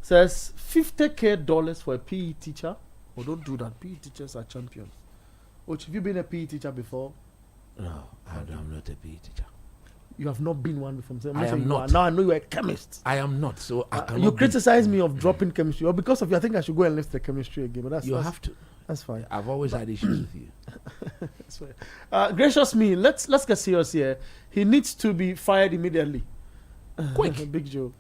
says $50,000 for a PE teacher. Oh, don't do that. PE teachers are champions. Have you been a PE teacher before? No, I'm not a PE teacher. You have not been one before. I am not. Now I know you're a chemist. I am not. So you criticize me of dropping chemistry, or because of you, I think I should go and lift the chemistry again. But you have to. That's fine. I've always had issues with you. That's fine. Gracious me, let's get serious here. He needs to be fired immediately. Quick. Big Joe.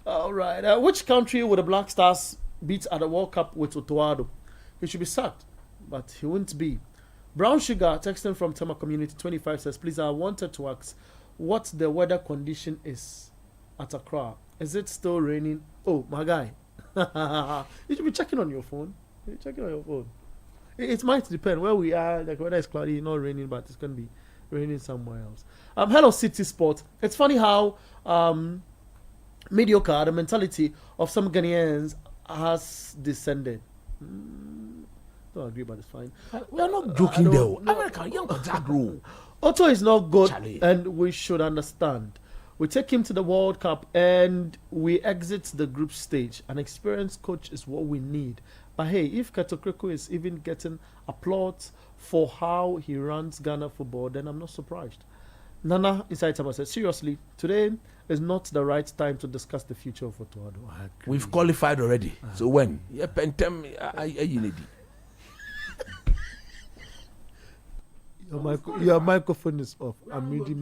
All right. Which country would the Black Stars beat at the World Cup with Otto Addo? He should be sacked, but he won't be. Brown Sugar, texting from Tema Community 25 says, please, I wanted to ask what the weather condition is at Accra. Is it still raining? Oh, my guy. You should be checking on your phone. It might depend where we are. Like weather is cloudy, not raining, but it's going to be raining somewhere else. Hello, City Sport. It's funny how mediocre the mentality of some Ghanaians has descended. Don't agree, but it's fine. We are not joking though. American young grow. Otto is not good, Charlie. and we should understand. We take him to the World Cup and we exit the group stage. An experienced coach is what we need. But hey, if Katokreko is even getting applause for how he runs Ghana football, then I'm not surprised. Nana inside Tama said, seriously, today it's not the right time to discuss the future of Otto Addo. We've qualified already. So when? Yeah, Pentem, you need Your microphone is off. I'm reading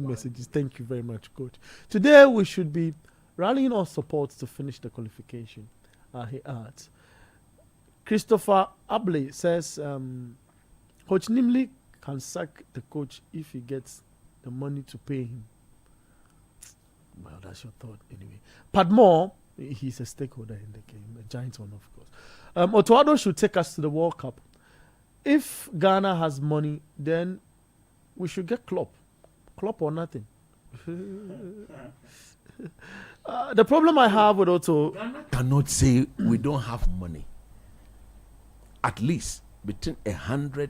messages. Thank you very much, Coach. Today we should be rallying our support to finish the qualification. He adds. Christopher Abley says, Coach Nimley can sack the coach if he gets the money to pay him. Well, that's your thought anyway. Padmore, he's a stakeholder in the game, a giant one, of course. Otto Addo should take us to the World Cup. If Ghana has money, then we should get Klopp or nothing. The problem I have with Otto... Ghana cannot say we don't have money. At least between $150,000,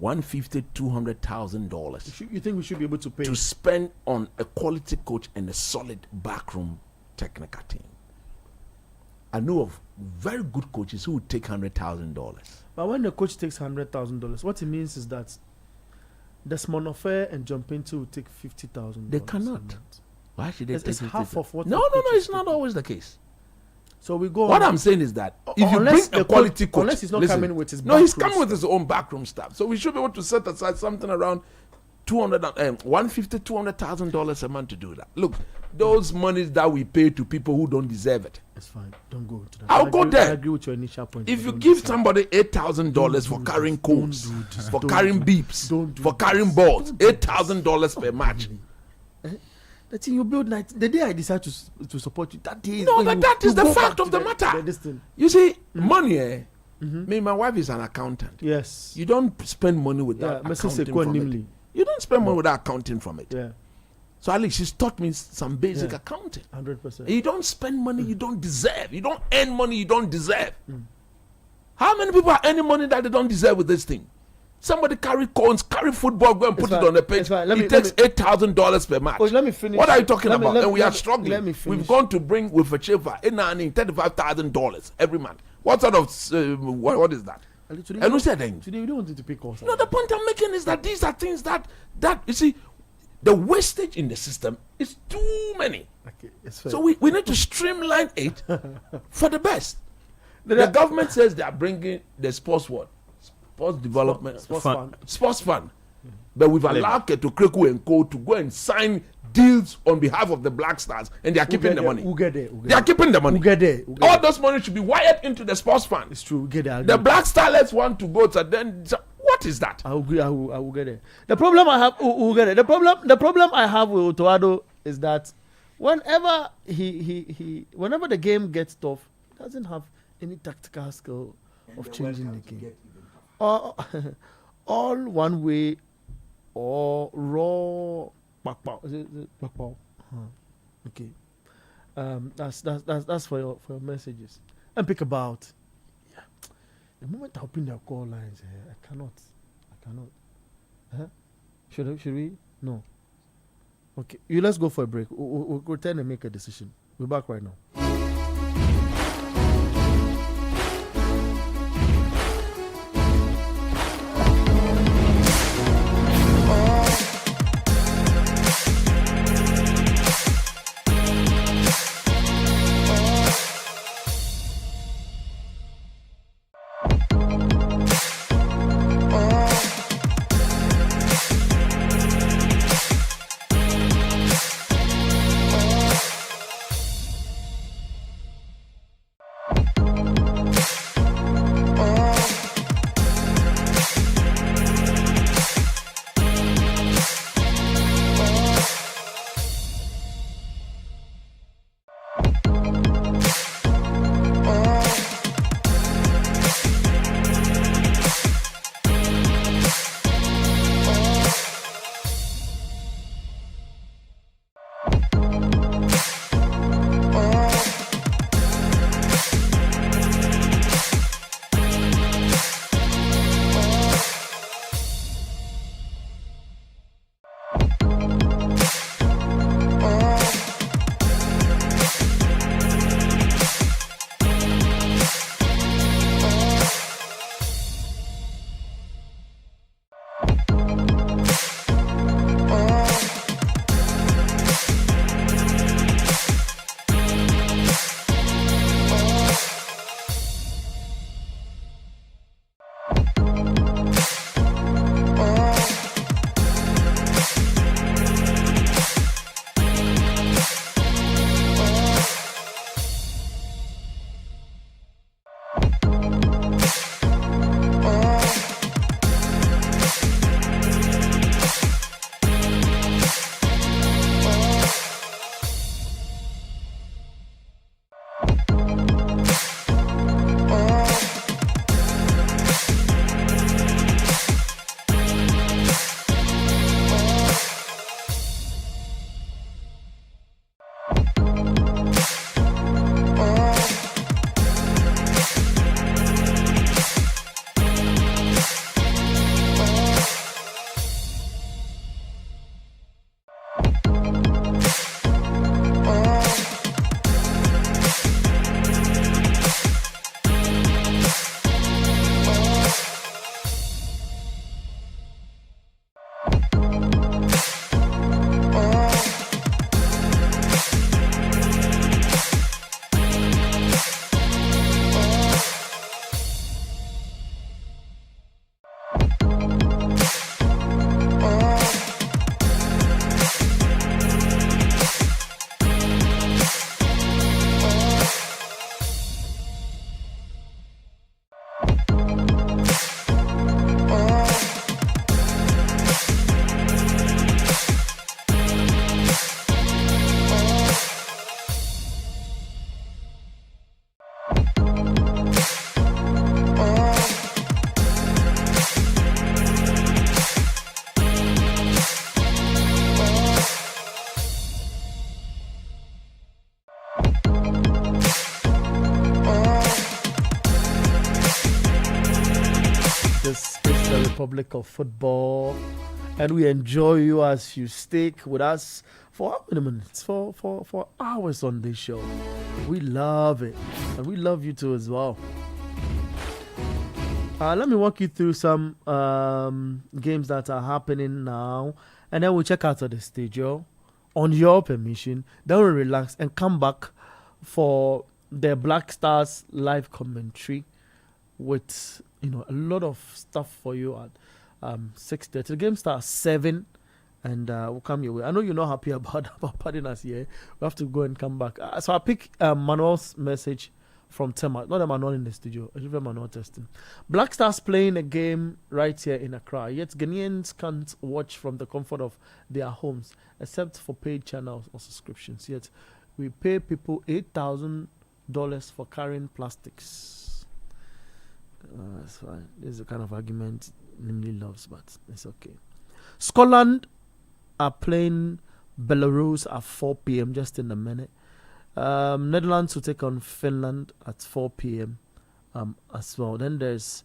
$200,000. You think we should be able to pay? To spend on a quality coach and a solid backroom technical team. I know of very good coaches who would take $100,000. But when the coach takes $100,000, what it means is that Desmond Affair and John Pinto will take $50,000. They cannot. Why should they take it's half of what? No, it's not always the case. So we go. What I'm saying is that if you bring a quality coach, unless he's not coming with his he's coming with his own backroom staff. So we should be able to set aside something around $200,000 a month to do that. Look, those monies that we pay to people who don't deserve it. It's fine. Don't go to that. I'll go there. I agree with your initial point. If you give somebody $8,000 for carrying cones, for carrying beeps, for carrying balls, $8,000 per match. The thing you build the day I decide to support you, that day. No, but that is the fact of the matter. You see, money. Me, my wife is an accountant. Yes. You don't spend money without accounting from it. You don't spend money without accounting from it. Yeah. So at least she's taught me some basic accounting. 100%. You don't spend money you don't deserve. You don't earn money you don't deserve. How many people are earning money that they don't deserve with this thing? Somebody carry cones, carry football, go and put it on the page. It takes $8,000 per match. Let me finish. What are you talking about? And we are struggling. Let me finish. We've gone to bring with a chever $35,000 every month. What sort of what is that? Today we don't want you to pick us. No, the point I'm making is that these are things that you see, the wastage in the system is too many. Okay, so we need to streamline it for the best. The government says they are bringing the sports development, sports fund. But we've allowed to Kreku and Co to go and sign deals on behalf of the Black Stars, and they are keeping the money. They are keeping the money. All those money should be wired into the sports fund. It's true. The Black Starlets want to go to then. What is that? I agree. I will get it. The problem I have, we'll get it. The problem I have with Otto Addo is that whenever whenever the game gets tough, he doesn't have any tactical skill of changing the game. All one way or raw. Is it Bakpao? Okay. That's for your messages. And pick about. Yeah. The moment I open their call lines, I cannot. Huh? Should we? No. Okay. Let's go for a break. We'll return and make a decision. We're back right now. Republic of Football. And we enjoy you as you stick with us for how many minutes? For hours on this show. We love it. And we love you too as well. Let me walk you through some games that are happening now. And then we'll check out of the studio on your permission. Then we'll relax and come back for the Black Stars live commentary with a lot of stuff for you at 6:30. The game starts 7, and we'll come your way. I know you're not happy about pardon us here. We have to go and come back. So I pick Manuel's message from Tema. Not Manuel in the studio. I Manuel testing. Black Stars playing a game right here in Accra. Yet Ghanaians can't watch from the comfort of their homes, except for paid channels or subscriptions. Yet we pay people $8,000 for carrying plastics. That's fine. This is the kind of argument Nimli loves, but it's okay. Scotland are playing Belarus at 4 p.m. just in a minute. Netherlands will take on Finland at 4 p.m. As well. Then there's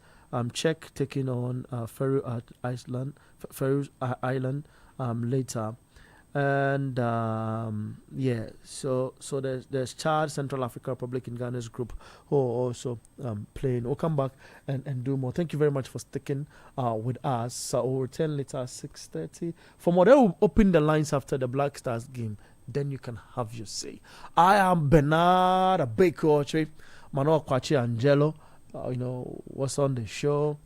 Czech taking on Faroe Island later. And so there's Chad, Central Africa Republic in Ghana's group who are also playing. We'll come back and do more. Thank you very much for sticking with us. So we'll return later at 6:30. For more, they will open the lines after the Black Stars game. Then you can have your say. I am Bernard Abekoche, Manuel Kwachi Angelo. What's on the show?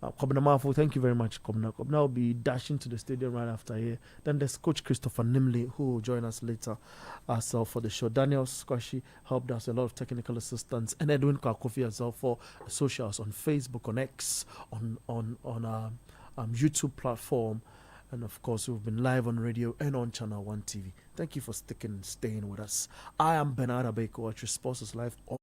Kobna Mafu, thank you very much, Kobna. Kobna will be dashing to the stadium right after here. Then there's Coach Christopher Nimley, who will join us later for the show. Daniel Squashy helped us, a lot of technical assistance. And Edwin Kakofi as well for socials on Facebook, on X, on YouTube platform. And of course, we've been live on radio and on Channel 1 TV. Thank you for sticking and staying with us. I am Bernard Abeko, Sports is Live on